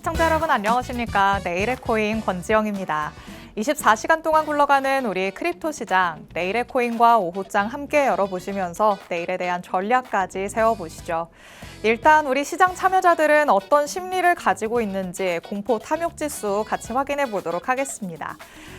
시청자 여러분 안녕하십니까? 내일의 코인 권지영입니다. 24시간 동안 굴러가는 우리 크립토 시장, 내일의 코인과 오후장 함께 열어보시면서 내일에 대한 전략까지 세워보시죠. 일단 우리 시장 참여자들은 어떤 심리를 가지고 있는지 공포 탐욕 지수 같이 확인해 보도록 하겠습니다.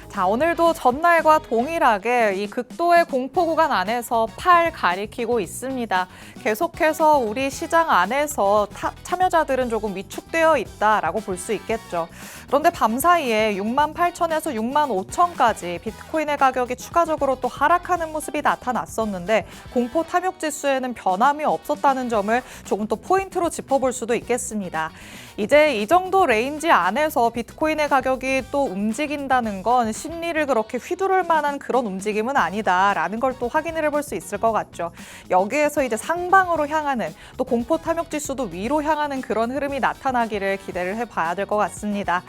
자, 오늘도 전날과 동일하게 이 극도의 공포 구간 안에서 팔 가리키고 있습니다. 계속해서 우리 시장 안에서 참여자들은 조금 위축되어 있다라고 볼 수 있겠죠. 그런데 밤사이에 68,000에서 65,000까지 비트코인의 가격이 추가적으로 또 하락하는 모습이 나타났었는데 공포 탐욕 지수에는 변함이 없었다는 점을 조금 또 포인트로 짚어볼 수도 있겠습니다. 이제 이 정도 레인지 안에서 비트코인의 가격이 또 움직인다는 건 심리를 그렇게 휘두를 만한 그런 움직임은 아니다라는 걸 또 확인을 해볼 수 있을 것 같죠. 여기에서 이제 상방으로 향하는 또 공포 탐욕 지수도 위로 향하는 그런 흐름이 나타나기를 기대를 해봐야 될 것 같습니다.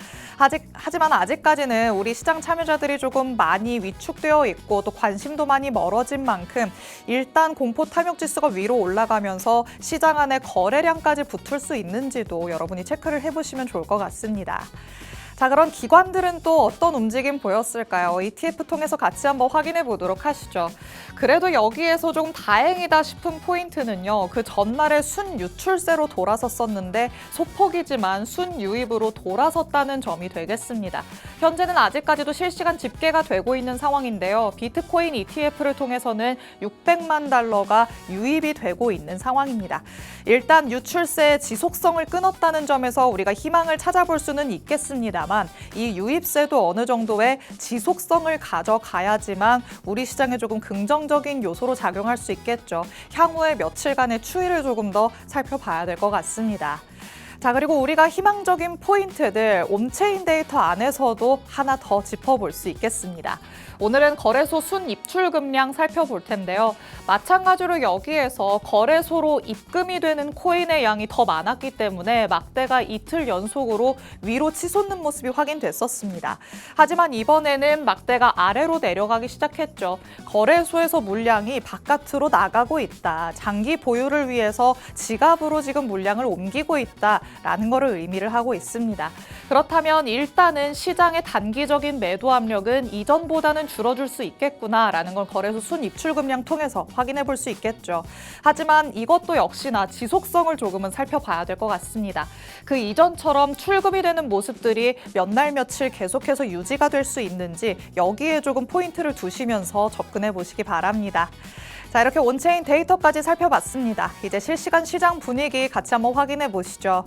하지만 아직까지는 우리 시장 참여자들이 조금 많이 위축되어 있고 또 관심도 많이 멀어진 만큼 일단 공포 탐욕 지수가 위로 올라가면서 시장 안에 거래량까지 붙을 수 있는지도 여러분이 체크를 해보시면 좋을 것 같습니다. 자, 그럼 기관들은 또 어떤 움직임 보였을까요? ETF 통해서 같이 한번 확인해 보도록 하시죠. 그래도 여기에서 좀 다행이다 싶은 포인트는요. 그 전날에 순유출세로 돌아섰었는데 소폭이지만 순유입으로 돌아섰다는 점이 되겠습니다. 현재는 아직까지도 실시간 집계가 되고 있는 상황인데요. 비트코인 ETF를 통해서는 600만 달러가 유입이 되고 있는 상황입니다. 일단 유출세의 지속성을 끊었다는 점에서 우리가 희망을 찾아볼 수는 있겠습니다만 이 유입세도 어느 정도의 지속성을 가져가야지만 우리 시장에 조금 긍정적인 요소로 작용할 수 있겠죠. 향후에 며칠간의 추이를 조금 더 살펴봐야 될 것 같습니다. 자, 그리고 우리가 희망적인 포인트들 온체인 데이터 안에서도 하나 더 짚어볼 수 있겠습니다. 오늘은 거래소 순입출 금량 살펴볼 텐데요. 마찬가지로 여기에서 거래소로 입금이 되는 코인의 양이 더 많았기 때문에 막대가 이틀 연속으로 위로 치솟는 모습이 확인됐었습니다. 하지만 이번에는 막대가 아래로 내려가기 시작했죠. 거래소에서 물량이 바깥으로 나가고 있다. 장기 보유를 위해서 지갑으로 지금 물량을 옮기고 있다라는 것을 의미를 하고 있습니다. 그렇다면 일단은 시장의 단기적인 매도 압력은 이전보다는 줄어들 수 있겠구나라는 걸 거래소 순입출 금량 통해서 확인해 볼 수 있겠죠. 하지만 이것도 역시나 지속성을 조금은 살펴봐야 될 것 같습니다. 그 이전처럼 출금이 되는 모습들이 몇 날 며칠 계속해서 유지가 될 수 있는지 여기에 조금 포인트를 두시면서 접근해 보시기 바랍니다. 자, 이렇게 온체인 데이터까지 살펴봤습니다. 이제 실시간 시장 분위기 같이 한번 확인해 보시죠.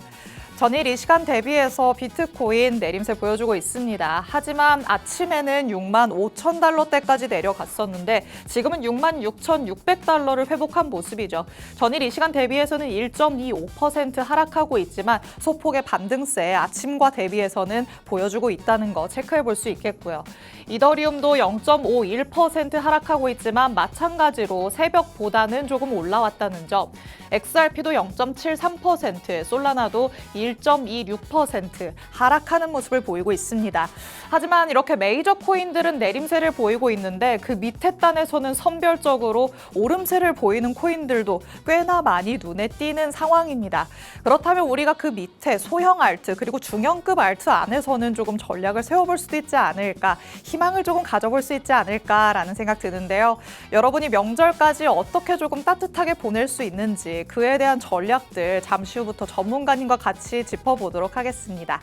전일 이 시간 대비해서 비트코인 내림세 보여주고 있습니다. 하지만 아침에는 65,000달러대까지 내려갔었는데 지금은 66,600달러를 회복한 모습이죠. 전일 이 시간 대비해서는 1.25% 하락하고 있지만 소폭의 반등세 아침과 대비해서는 보여주고 있다는 거 체크해 볼 수 있겠고요. 이더리움도 0.51% 하락하고 있지만 마찬가지로 새벽보다는 조금 올라왔다는 점. XRP도 0.73%, 솔라나도 1.26% 하락하는 모습을 보이고 있습니다. 하지만 이렇게 메이저 코인들은 내림세를 보이고 있는데 그 밑에 단에서는 선별적으로 오름세를 보이는 코인들도 꽤나 많이 눈에 띄는 상황입니다. 그렇다면 우리가 그 밑에 소형 알트 그리고 중형급 알트 안에서는 조금 전략을 세워볼 수도 있지 않을까, 희망을 조금 가져볼 수 있지 않을까라는 생각 드는데요. 여러분이 명절까지 어떻게 조금 따뜻하게 보낼 수 있는지 그에 대한 전략들 잠시 후부터 전문가님과 같이 짚어보도록 하겠습니다.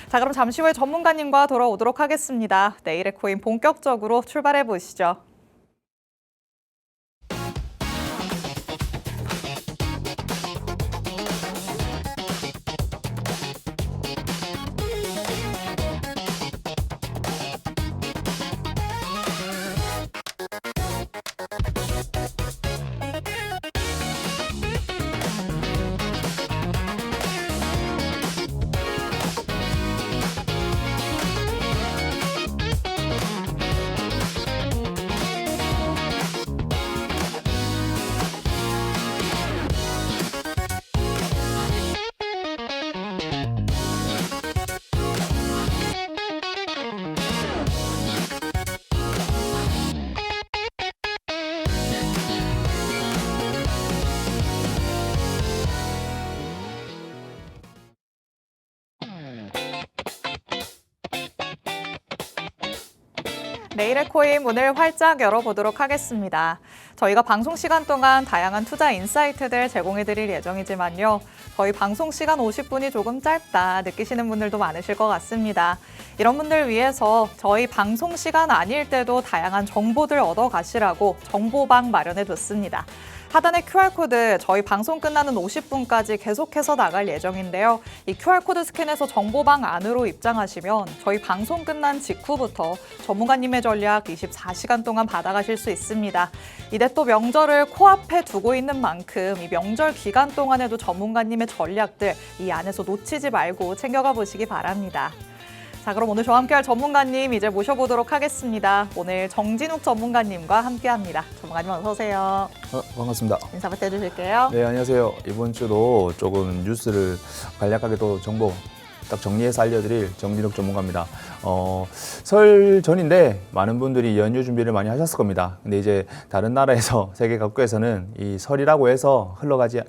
자, 그럼 잠시 후에 전문가님과 돌아오도록 하겠습니다. 내일의 코인 본격적으로 출발해 보시죠. 내일의 코인 문을 활짝 열어보도록 하겠습니다. 저희가 방송 시간 동안 다양한 투자 인사이트들 제공해드릴 예정이지만요. 저희 방송 시간 50분이 조금 짧다 느끼시는 분들도 많으실 것 같습니다. 이런 분들 위해서 저희 방송 시간 아닐 때도 다양한 정보들 얻어가시라고 정보방 마련해뒀습니다. 하단의 QR코드 저희 방송 끝나는 50분까지 계속해서 나갈 예정인데요. 이 QR코드 스캔해서 정보방 안으로 입장하시면 저희 방송 끝난 직후부터 전문가님의 전략 24시간 동안 받아가실 수 있습니다. 이제 또 명절을 코앞에 두고 있는 만큼 이 명절 기간 동안에도 전문가님의 전략들 이 안에서 놓치지 말고 챙겨가 보시기 바랍니다. 자, 그럼 오늘 저와 함께할 전문가님 이제 모셔보도록 하겠습니다. 오늘 정진욱 전문가님과 함께합니다. 전문가님 어서 오세요. 반갑습니다. 인사 부탁드릴게요. 네, 안녕하세요. 이번 주도 조금 뉴스를 간략하게 또 정보 딱 정리해서 알려드릴 정진욱 전문가입니다. 설 전인데 많은 분들이 연휴 준비를 많이 하셨을 겁니다. 근데 이제 다른 나라에서 세계 각국에서는 이 설이라고 해서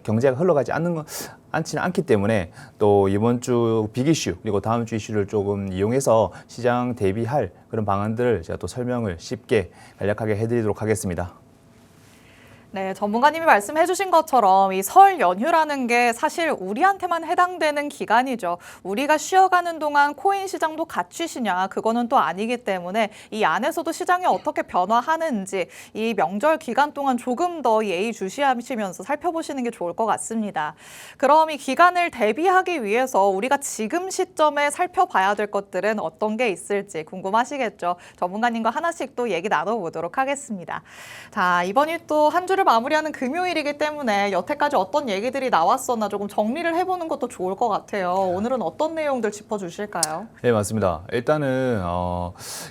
경제가 흘러가지 않지는 않기 때문에 또 이번 주 빅 이슈 그리고 다음 주 이슈를 조금 이용해서 시장 대비할 그런 방안들을 제가 또 설명을 쉽게 간략하게 해드리도록 하겠습니다. 네, 전문가님이 말씀해 주신 것처럼 이 설 연휴라는 게 사실 우리한테만 해당되는 기간이죠. 우리가 쉬어가는 동안 코인 시장도 같이 쉬냐, 그거는 또 아니기 때문에 이 안에서도 시장이 어떻게 변화하는지 이 명절 기간 동안 조금 더 예의주시하시면서 살펴보시는 게 좋을 것 같습니다. 그럼 이 기간을 대비하기 위해서 우리가 지금 시점에 살펴봐야 될 것들은 어떤 게 있을지 궁금하시겠죠. 전문가님과 하나씩 또 얘기 나눠보도록 하겠습니다. 자, 이번이 또 한 주를 마무리하는 금요일이기 때문에 여태까지 어떤 얘기들이 나왔었나 조금 정리를 해보는 것도 좋을 것 같아요. 오늘은 어떤 내용들 짚어주실까요? 네, 맞습니다. 일단은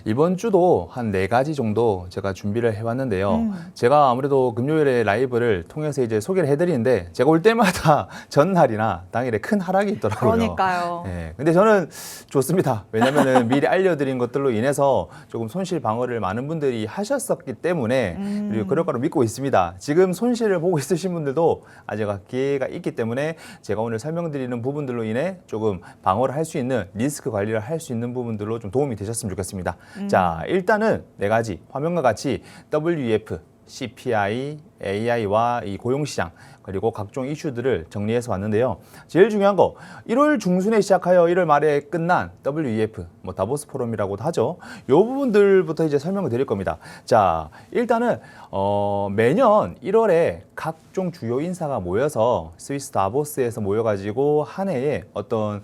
이번 주도 한 4가지 정도 제가 준비를 해왔는데요. 제가 아무래도 금요일에 라이브를 통해서 이제 소개를 해드리는데 제가 올 때마다 전날이나 당일에 큰 하락이 있더라고요. 그러니까요. 네, 근데 저는 좋습니다. 왜냐면은 미리 알려드린 것들로 인해서 조금 손실 방어를 많은 분들이 하셨었기 때문에 그리고 그럴 거로 믿고 있습니다. 지금 손실을 보고 있으신 분들도 아직 기회가 있기 때문에 제가 오늘 설명드리는 부분들로 인해 조금 방어를 할 수 있는 리스크 관리를 할 수 있는 부분들로 좀 도움이 되셨으면 좋겠습니다. 자, 일단은 4가지 화면과 같이 WEF, CPI, AI와 이 고용시장 그리고 각종 이슈들을 정리해서 왔는데요. 제일 중요한 거 1월 중순에 시작하여 1월 말에 끝난 WEF, 뭐 다보스 포럼이라고도 하죠. 이 부분들부터 이제 설명을 드릴 겁니다. 자, 일단은 매년 1월에 각종 주요 인사가 모여서 스위스 다보스에서 모여가지고 한 해에 어떤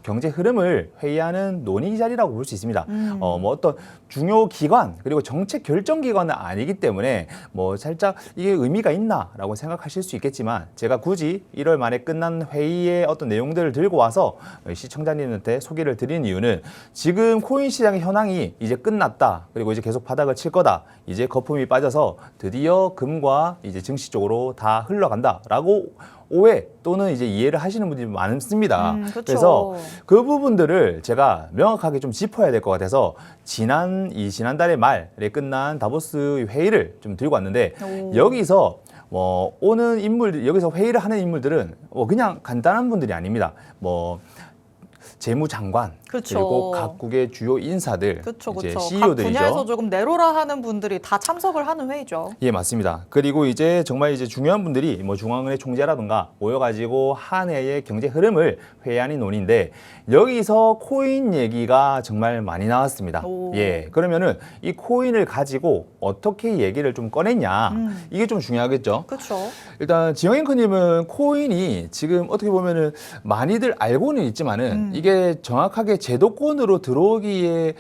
경제 흐름을 회의하는 논의 자리라고 볼 수 있습니다. 뭐 어떤 중요 기관 그리고 정책 결정 기관은 아니기 때문에 뭐 살짝 이게 의미가 있나라고 생각하실 수 있겠지만 제가 굳이 1월 말에 끝난 회의의 어떤 내용들을 들고 와서 시청자님한테 소개를 드린 이유는 지금 코인 시장의 현황이 이제 끝났다. 그리고 이제 계속 바닥을 칠 거다. 이제 거품이 빠져서 드디어 금과 이제 증시 쪽으로 다 흘러간다라고 오해 또는 이제 이해를 하시는 분들이 많습니다. 그래서 그 부분들을 제가 명확하게 좀 짚어야 될 것 같아서 지난달의 말에 끝난 다보스 회의를 좀 들고 왔는데 여기서 오는 인물들 여기서 회의를 하는 인물들은 그냥 간단한 분들이 아닙니다. 재무장관 그쵸. 그리고 각국의 주요 인사들, 이제 CEO들이죠. 각 분야에서 조금 내로라 하는 분들이 다 참석을 하는 회의죠. 예, 맞습니다. 그리고 이제 정말 이제 중요한 분들이 뭐 중앙은행 총재라든가 모여가지고 한 해의 경제 흐름을 회의하는 논의인데 여기서 코인 얘기가 정말 많이 나왔습니다. 예, 그러면은 이 코인을 가지고 어떻게 얘기를 좀 꺼냈냐 이게 좀 중요하겠죠. 그렇죠. 일단 지영 앵커님은 코인이 지금 어떻게 보면은 많이들 알고는 있지만은 이게 정확하게 제도권으로 들어오기에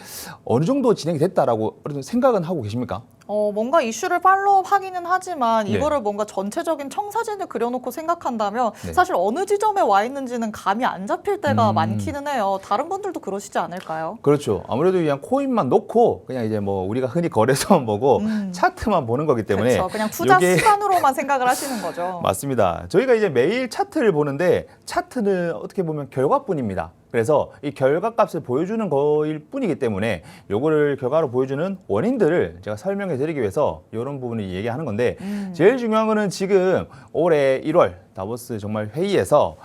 어느 정도 진행이 됐다라고 생각은 하고 계십니까? 뭔가 이슈를 팔로우하기는 하지만 네. 이거를 뭔가 전체적인 청사진을 그려놓고 생각한다면 네. 사실 어느 지점에 와 있는지는 감이 안 잡힐 때가 많기는 해요. 다른 분들도 그러시지 않을까요? 그렇죠. 아무래도 그냥 코인만 놓고 그냥 이제 뭐 우리가 흔히 거래소만 보고 차트만 보는 거기 때문에 그렇죠. 그냥 투자 수단으로만 생각을 하시는 거죠. 맞습니다. 저희가 이제 매일 차트를 보는데 차트는 어떻게 보면 결과뿐입니다. 그래서 이 결과값을 보여주는 거일 뿐이기 때문에 요거를 결과로 보여주는 원인들을 제가 설명해 드리기 위해서 이런 부분을 얘기하는 건데 제일 중요한 거는 지금 올해 1월 다보스 정말 회의에서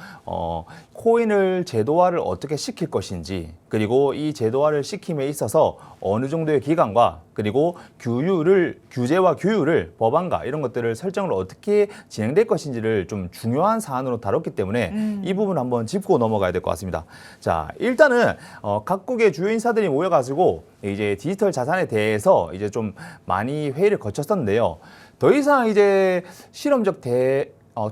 코인을 제도화를 어떻게 시킬 것인지, 그리고 이 제도화를 시킴에 있어서 어느 정도의 기간과 그리고 규제와 규율을 법안과 이런 것들을 설정을 어떻게 진행될 것인지를 좀 중요한 사안으로 다뤘기 때문에 이 부분 한번 짚고 넘어가야 될 것 같습니다. 자, 일단은 각국의 주요 인사들이 모여가지고 이제 디지털 자산에 대해서 이제 좀 많이 회의를 거쳤었는데요. 더 이상 이제 실험적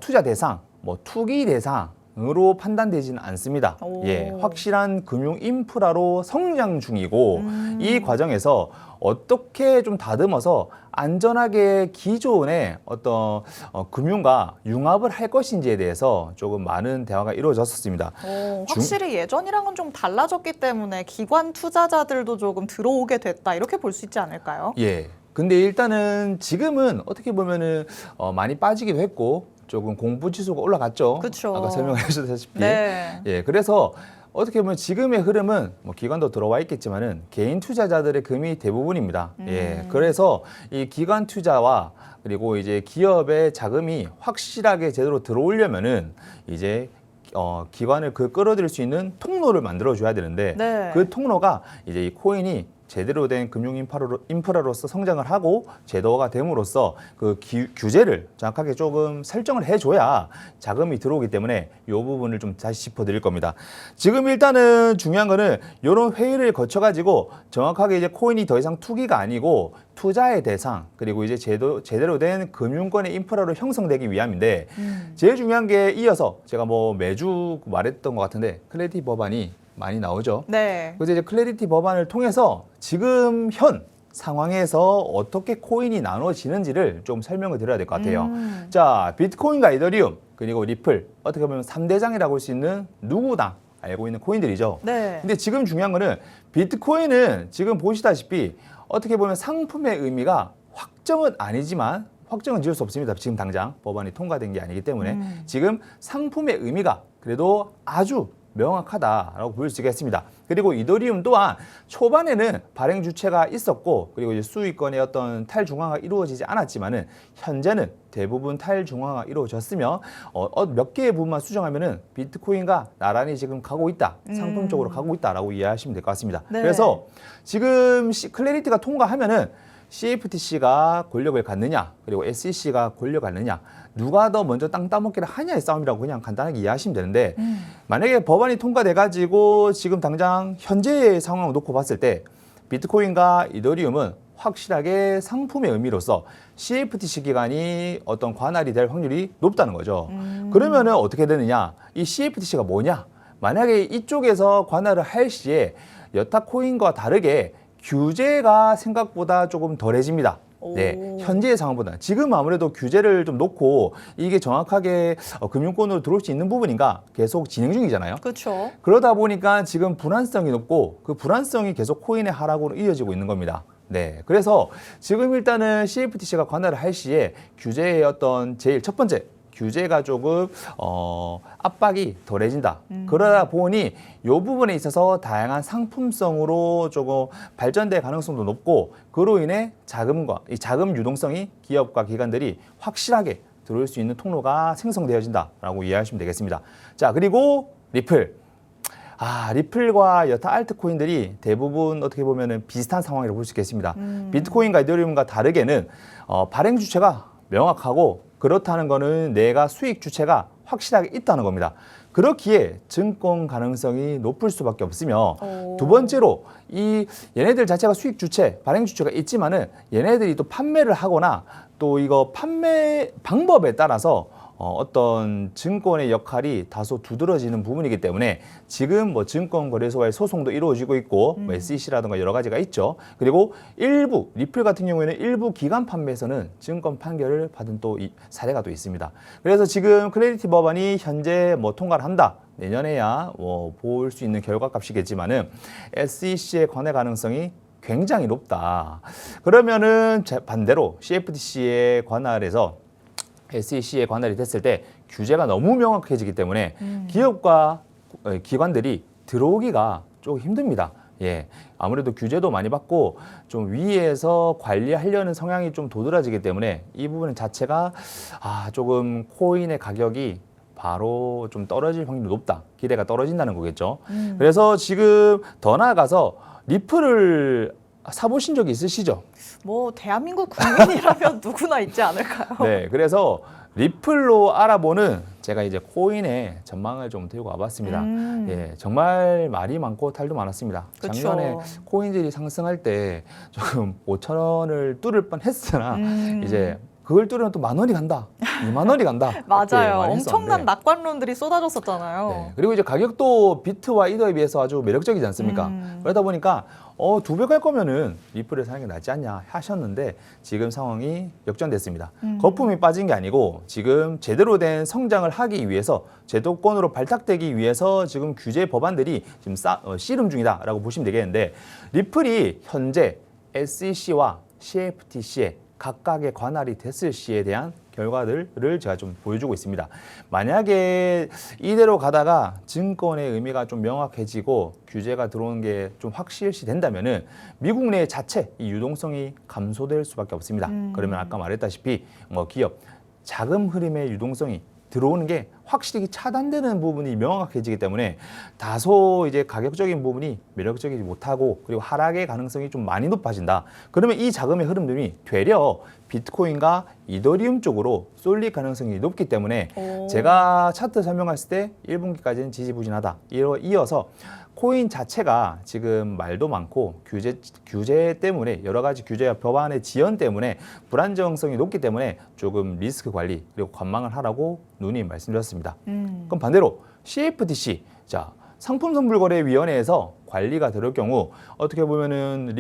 투자 대상, 뭐 투기 대상으로 판단되지는 않습니다. 예, 확실한 금융 인프라로 성장 중이고 이 과정에서 어떻게 좀 다듬어서 안전하게 기존의 어떤 금융과 융합을 할 것인지에 대해서 조금 많은 대화가 이루어졌었습니다. 확실히 예전이랑은 좀 달라졌기 때문에 기관 투자자들도 조금 들어오게 됐다 이렇게 볼 수 있지 않을까요? 예. 근데 일단은 지금은 어떻게 보면은 많이 빠지기도 했고 조금 공부 지수가 올라갔죠. 그쵸. 아까 설명해 주셨다시피. 네. 예. 그래서 어떻게 보면 지금의 흐름은 뭐 기관도 들어와 있겠지만은 개인 투자자들의 금이 대부분입니다. 예. 그래서 이 기관 투자와 그리고 이제 기업의 자금이 확실하게 제대로 들어오려면은 이제 기관을 끌어들일 수 있는 통로를 만들어 줘야 되는데 네. 그 통로가 이제 이 코인이 제대로 된 금융 인프라로서 성장을 하고 제도화가 됨으로써 그 규제를 정확하게 조금 설정을 해줘야 자금이 들어오기 때문에 이 부분을 좀 다시 짚어드릴 겁니다. 지금 일단은 중요한 거는 이런 회의를 거쳐가지고 정확하게 이제 코인이 더 이상 투기가 아니고 투자의 대상, 그리고 이제 제대로 된 금융권의 인프라로 형성되기 위함인데 제일 중요한 게 이어서 제가 뭐 매주 말했던 것 같은데 클래리티 법안이 많이 나오죠. 네. 그래서 이제 클래리티 법안을 통해서 지금 현 상황에서 어떻게 코인이 나눠지는지를 좀 설명을 드려야 될 것 같아요. 자, 비트코인과 이더리움 그리고 리플, 어떻게 보면 3대장이라고 할 수 있는 누구나 알고 있는 코인들이죠. 네. 근데 지금 중요한 거는 비트코인은 지금 보시다시피 어떻게 보면 상품의 의미가 확정은 아니지만 확정은 지을 수 없습니다. 지금 당장 법안이 통과된 게 아니기 때문에 지금 상품의 의미가 그래도 아주 명확하다라고 볼 수 있겠습니다. 그리고 이더리움 또한 초반에는 발행 주체가 있었고 그리고 이제 수익권의 어떤 탈중앙화가 이루어지지 않았지만은 현재는 대부분 탈중앙화가 이루어졌으며 몇 개의 부분만 수정하면은 비트코인과 나란히 지금 가고 있다. 상품 쪽으로 가고 있다라고 이해하시면 될 것 같습니다. 네. 그래서 지금 클래리티가 통과하면은 CFTC가 권력을 갖느냐 그리고 SEC가 권력을 갖느냐 누가 더 먼저 땅 따먹기를 하냐의 싸움이라고 그냥 간단하게 이해하시면 되는데 만약에 법안이 통과돼가지고 지금 당장 현재의 상황을 놓고 봤을 때 비트코인과 이더리움은 확실하게 상품의 의미로서 CFTC 기관이 어떤 관할이 될 확률이 높다는 거죠. 그러면은 어떻게 되느냐? 이 CFTC가 뭐냐? 만약에 이쪽에서 관할을 할 시에 여타 코인과 다르게 규제가 생각보다 조금 덜해집니다. 네, 현재의 상황보다 지금 아무래도 규제를 좀 놓고 이게 정확하게 금융권으로 들어올 수 있는 부분인가 계속 진행 중이잖아요. 그렇죠. 그러다 보니까 지금 불안성이 높고 그 불안성이 계속 코인의 하락으로 이어지고 있는 겁니다. 네, 그래서 지금 일단은 CFTC가 관할을 할 시에 규제의 어떤 제일 첫 번째 규제가 조금 압박이 덜해진다. 그러다 보니 이 부분에 있어서 다양한 상품성으로 조금 발전될 가능성도 높고 그로 인해 이 자금 유동성이 기업과 기관들이 확실하게 들어올 수 있는 통로가 생성되어진다라고 이해하시면 되겠습니다. 자, 그리고 리플. 리플과 여타 알트코인들이 대부분 어떻게 보면은 비슷한 상황이라고 볼 수 있겠습니다. 비트코인과 이더리움과 다르게는 발행 주체가 명확하고 그렇다는 거는 내가 수익 주체가 확실하게 있다는 겁니다. 그렇기에 증권 가능성이 높을 수밖에 없으며 두 번째로 얘네들 자체가 수익 주체, 발행 주체가 있지만은 얘네들이 또 판매를 하거나 또 이거 판매 방법에 따라서 어떤 증권의 역할이 다소 두드러지는 부분이기 때문에 지금 뭐 증권거래소와의 소송도 이루어지고 있고 뭐 SEC라든가 여러 가지가 있죠. 그리고 일부 리플 같은 경우에는 일부 기관 판매에서는 증권 판결을 받은 또 사례가 또 있습니다. 그래서 지금 클래리티 법안이 현재 뭐 통과를 한다. 내년에야 뭐 볼 수 있는 결과값이겠지만은 SEC의 관할 가능성이 굉장히 높다. 그러면은 반대로 CFTC의 관할에서 SEC에 관할이 됐을 때 규제가 너무 명확해지기 때문에 기업과 기관들이 들어오기가 조금 힘듭니다. 예, 아무래도 규제도 많이 받고 좀 위에서 관리하려는 성향이 좀 도드라지기 때문에 이 부분 자체가 조금 코인의 가격이 바로 좀 떨어질 확률이 높다. 기대가 떨어진다는 거겠죠. 그래서 지금 더 나아가서 리플을 사보신 적이 있으시죠? 뭐 대한민국 국민이라면 누구나 있지 않을까요? 네, 그래서 리플로 알아보는 제가 이제 코인의 전망을 좀 들고 와봤습니다. 예, 정말 말이 많고 탈도 많았습니다. 그쵸. 작년에 코인들이 상승할 때 조금 5천 원을 뚫을 뻔했으나 이제 그걸 뚫으면 또 10,000원이 간다, 20,000원이 간다. 이렇게 맞아요. 많이 엄청난 했었는데. 낙관론들이 쏟아졌었잖아요. 네, 그리고 이제 가격도 비트와 이더에 비해서 아주 매력적이지 않습니까? 그러다 보니까 2배 갈 거면은 리플을 사는 게 낫지 않냐 하셨는데 지금 상황이 역전됐습니다. 거품이 빠진 게 아니고 지금 제대로 된 성장을 하기 위해서 제도권으로 발탁되기 위해서 지금 규제 법안들이 지금 씨름 중이다라고 보시면 되겠는데 리플이 현재 SEC와 CFTC에 각각의 관할이 됐을 시에 대한 결과들을 제가 좀 보여주고 있습니다. 만약에 이대로 가다가 증권의 의미가 좀 명확해지고 규제가 들어오는 게 좀 확실시 된다면은 미국 내 자체 이 유동성이 감소될 수밖에 없습니다. 그러면 아까 말했다시피 기업 자금 흐름의 유동성이 들어오는 게 확실히 차단되는 부분이 명확해지기 때문에 다소 이제 가격적인 부분이 매력적이지 못하고 그리고 하락의 가능성이 좀 많이 높아진다. 그러면 이 자금의 흐름들이 되려 비트코인과 이더리움 쪽으로 쏠릴 가능성이 높기 때문에 제가 차트 설명했을 때 1분기까지는 지지부진하다. 이어서 코인 자체가 지금 말도 많고 규제 때문에 여러 가지 규제와 법안의 지연 때문에 불안정성이 높기 때문에 조금 리스크 관리 그리고 관망을 하라고 누님 말씀드렸습니다. 그럼 반대로 CFTC 상품선불거래위원회에서 관리가 들을 경우 어떻게 보면은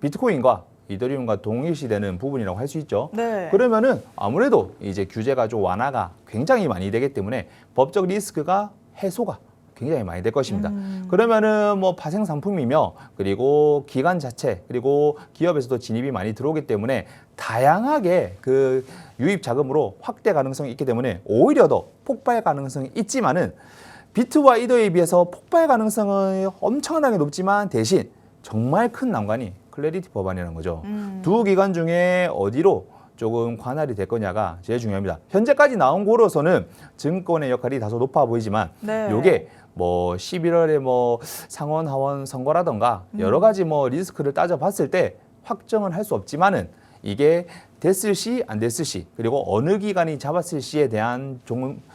비트코인과 이더리움과 동일시되는 부분이라고 할 수 있죠. 네. 그러면은 아무래도 이제 규제가 좀 완화가 굉장히 많이 되기 때문에 법적 리스크가 해소가 굉장히 많이 될 것입니다. 그러면은 뭐 파생 상품이며 그리고 기관 자체 그리고 기업에서도 진입이 많이 들어오기 때문에 다양하게 그 유입 자금으로 확대 가능성이 있기 때문에 오히려 더 폭발 가능성이 있지만은 비트와 이더에 비해서 폭발 가능성은 엄청나게 높지만 대신 정말 큰 난관이 클래리티 법안이라는 거죠. 두 기관 중에 어디로 조금 관할이 될 거냐가 제일 중요합니다. 현재까지 나온 거로서는 증권의 역할이 다소 높아 보이지만 네. 요게 뭐 11월에 뭐 상원 하원 선거라던가 여러 가지 뭐 리스크를 따져봤을 때 확정은 할 수 없지만은 이게 됐을 시 안 됐을 시 그리고 어느 기관이 잡았을 시에 대한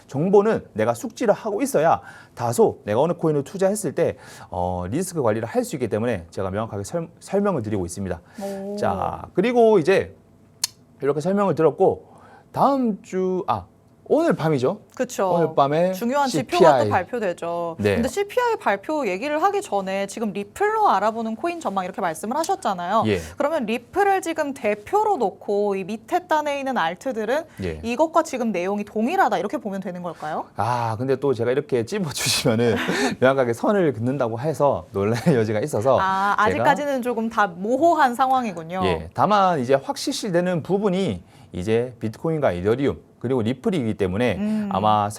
정보는 내가 숙지를 하고 있어야 다소 내가 어느 코인을 투자했을 때 리스크 관리를 할 수 있기 때문에 제가 명확하게 설명을 드리고 있습니다. 자, 그리고 이제 이렇게 설명을 들었고 다음 주 오늘 밤이죠. 그렇죠. 오늘 밤에 중요한 CPI. 지표가 또 발표되죠. 네. 근데 CPI 발표 얘기를 하기 전에 지금 리플로 알아보는 코인 전망 이렇게 말씀을 하셨잖아요. 예. 그러면 리플을 지금 대표로 놓고 이 밑에 단에 있는 알트들은 예. 이것과 지금 내용이 동일하다 이렇게 보면 되는 걸까요? 근데 또 제가 이렇게 찝어주시면은 명확하게 선을 긋는다고 해서 논란의 여지가 있어서 아직까지는 조금 다 모호한 상황이군요. 예, 다만 이제 확실시되는 부분이 이제 비트코인과 이더리움 그리고 리플이기 때문에 아마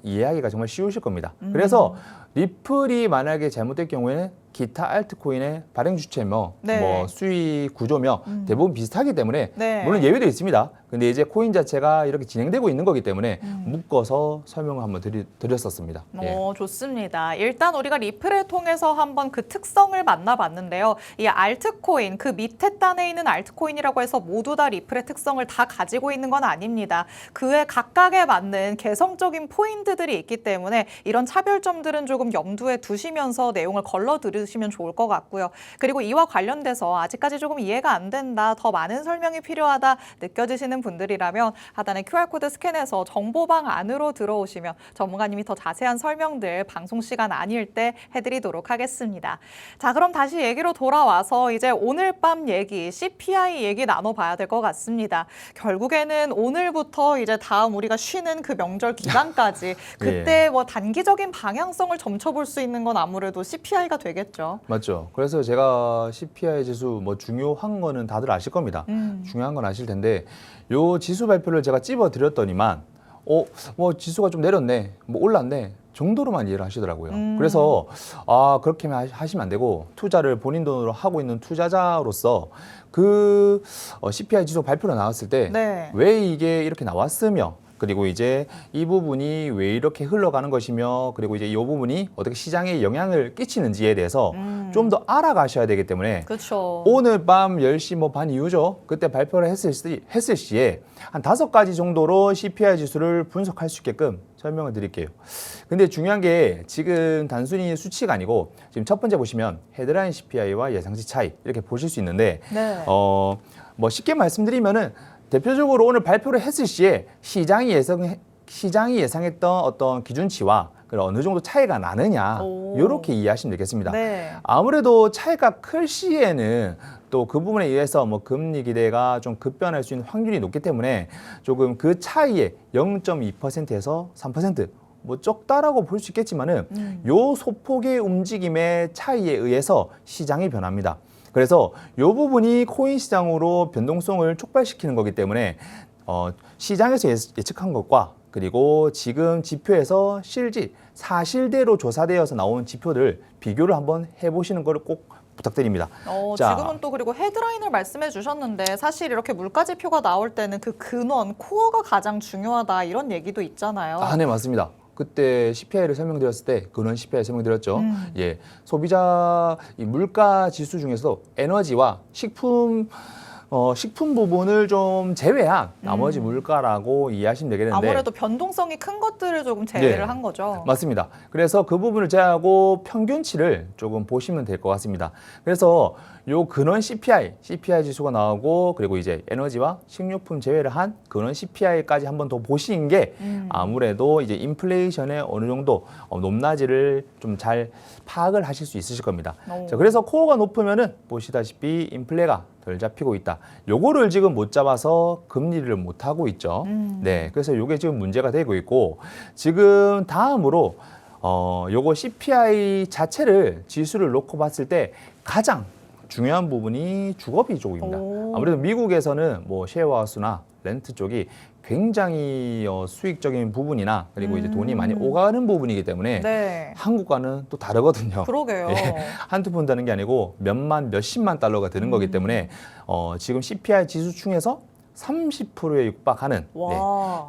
이해하기가 정말 쉬우실 겁니다. 그래서 리플이 만약에 잘못될 경우에는 기타 알트코인의 발행 주체며 네. 뭐 수익 구조며 대부분 비슷하기 때문에 네. 물론 예외도 있습니다. 근데 이제 코인 자체가 이렇게 진행되고 있는 거기 때문에 묶어서 설명을 한번 드렸었습니다. 예. 좋습니다. 일단 우리가 리플을 통해서 한번 그 특성을 만나봤는데요. 이 알트코인, 그 밑에 단에 있는 알트코인이라고 해서 모두 다 리플의 특성을 다 가지고 있는 건 아닙니다. 그에 각각에 맞는 개성적인 포인트들이 있기 때문에 이런 차별점들은 조금 염두에 두시면서 내용을 걸러 들으시면 좋을 것 같고요. 그리고 이와 관련돼서 아직까지 조금 이해가 안 된다, 더 많은 설명이 필요하다 느껴지시는 분들이라면 하단에 QR코드 스캔해서 정보방 안으로 들어오시면 전문가님이 더 자세한 설명들 방송 시간 아닐 때 해드리도록 하겠습니다. 자, 그럼 다시 얘기로 돌아와서 이제 오늘 밤 얘기, CPI 얘기 나눠봐야 될 것 같습니다. 결국에는 오늘부터 이제 다음 우리가 쉬는 그 명절 기간까지 그때 뭐 단기적인 방향성을 점쳐볼 수 있는 건 아무래도 CPI가 되겠죠. 맞죠. 그래서 제가 CPI 지수 뭐 중요한 거는 다들 아실 겁니다. 중요한 건 아실 텐데 요 지수 발표를 제가 찝어 드렸더니만 뭐 지수가 좀 내렸네, 뭐 올랐네 정도로만 이해를 하시더라고요. 음. 그래서 그렇게 하시면 안 되고 투자를 본인 돈으로 하고 있는 투자자로서 그 CPI 지수 발표가 나왔을 때 왜 네. 이게 이렇게 나왔으며 그리고 이제 이 부분이 왜 이렇게 흘러가는 것이며 그리고 이제 이 부분이 어떻게 시장에 영향을 끼치는지에 대해서 좀 더 알아가셔야 되기 때문에 그렇죠. 오늘 밤 10시 뭐 반 이후죠. 그때 발표를 했을 시에 한 5가지 정도로 CPI 지수를 분석할 수 있게끔 설명을 드릴게요. 근데 중요한 게 지금 단순히 수치가 아니고 지금 첫 번째 보시면 헤드라인 CPI와 예상치 차이 이렇게 보실 수 있는데 네. 뭐 쉽게 말씀드리면은 대표적으로 오늘 발표를 했을 시에 시장이 예상했던 어떤 기준치와 어느 정도 차이가 나느냐 이렇게 이해하시면 되겠습니다. 네. 아무래도 차이가 클 시에는 또 그 부분에 의해서 뭐 금리 기대가 좀 급변할 수 있는 확률이 높기 때문에 조금 그 차이에 0.2%에서 3%, 뭐 적다라고 볼 수 있겠지만은 요 소폭의 움직임의 차이에 의해서 시장이 변합니다. 그래서 이 부분이 코인 시장으로 변동성을 촉발시키는 거기 때문에 시장에서 예측한 것과 그리고 지금 지표에서 실질 사실대로 조사되어서 나온 지표들 비교를 한번 해보시는 걸 꼭 부탁드립니다. 자, 지금은 또 그리고 헤드라인을 말씀해 주셨는데 사실 이렇게 물가 지표가 나올 때는 그 근원, 코어가 가장 중요하다 이런 얘기도 있잖아요. 네, 맞습니다. 그때 CPI를 설명드렸을 때 근원 CPI 설명드렸죠. 예, 소비자 이 물가 지수 중에서 에너지와 식품 부분을 좀 제외한 나머지 물가라고 이해하시면 되겠는데 아무래도 변동성이 큰 것들을 조금 제외를 네. 한 거죠. 맞습니다. 그래서 그 부분을 제외하고 평균치를 조금 보시면 될 것 같습니다. 그래서 요 근원 CPI 지수가 나오고 그리고 이제 에너지와 식료품 제외를 한 근원 CPI까지 한번 더 보시는 게 아무래도 이제 인플레이션의 어느 정도 높낮이를 좀 잘 파악을 하실 수 있으실 겁니다. 자, 그래서 코어가 높으면은 보시다시피 인플레가 덜 잡히고 있다. 요거를 지금 못 잡아서 금리를 못 하고 있죠. 네, 그래서 요게 지금 문제가 되고 있고 지금 다음으로 요거 CPI 자체를 지수를 놓고 봤을 때 가장 중요한 부분이 주거비 쪽입니다. 아무래도 미국에서는 뭐 셰어하우스나 렌트 쪽이 굉장히 수익적인 부분이나 그리고 이제 돈이 많이 오가는 부분이기 때문에 네. 한국과는 또 다르거든요. 그러게요. 예, 한두 푼 드는 게 아니고 몇십만 달러가 드는 거기 때문에 지금 CPI 지수 중에서 30%에 육박하는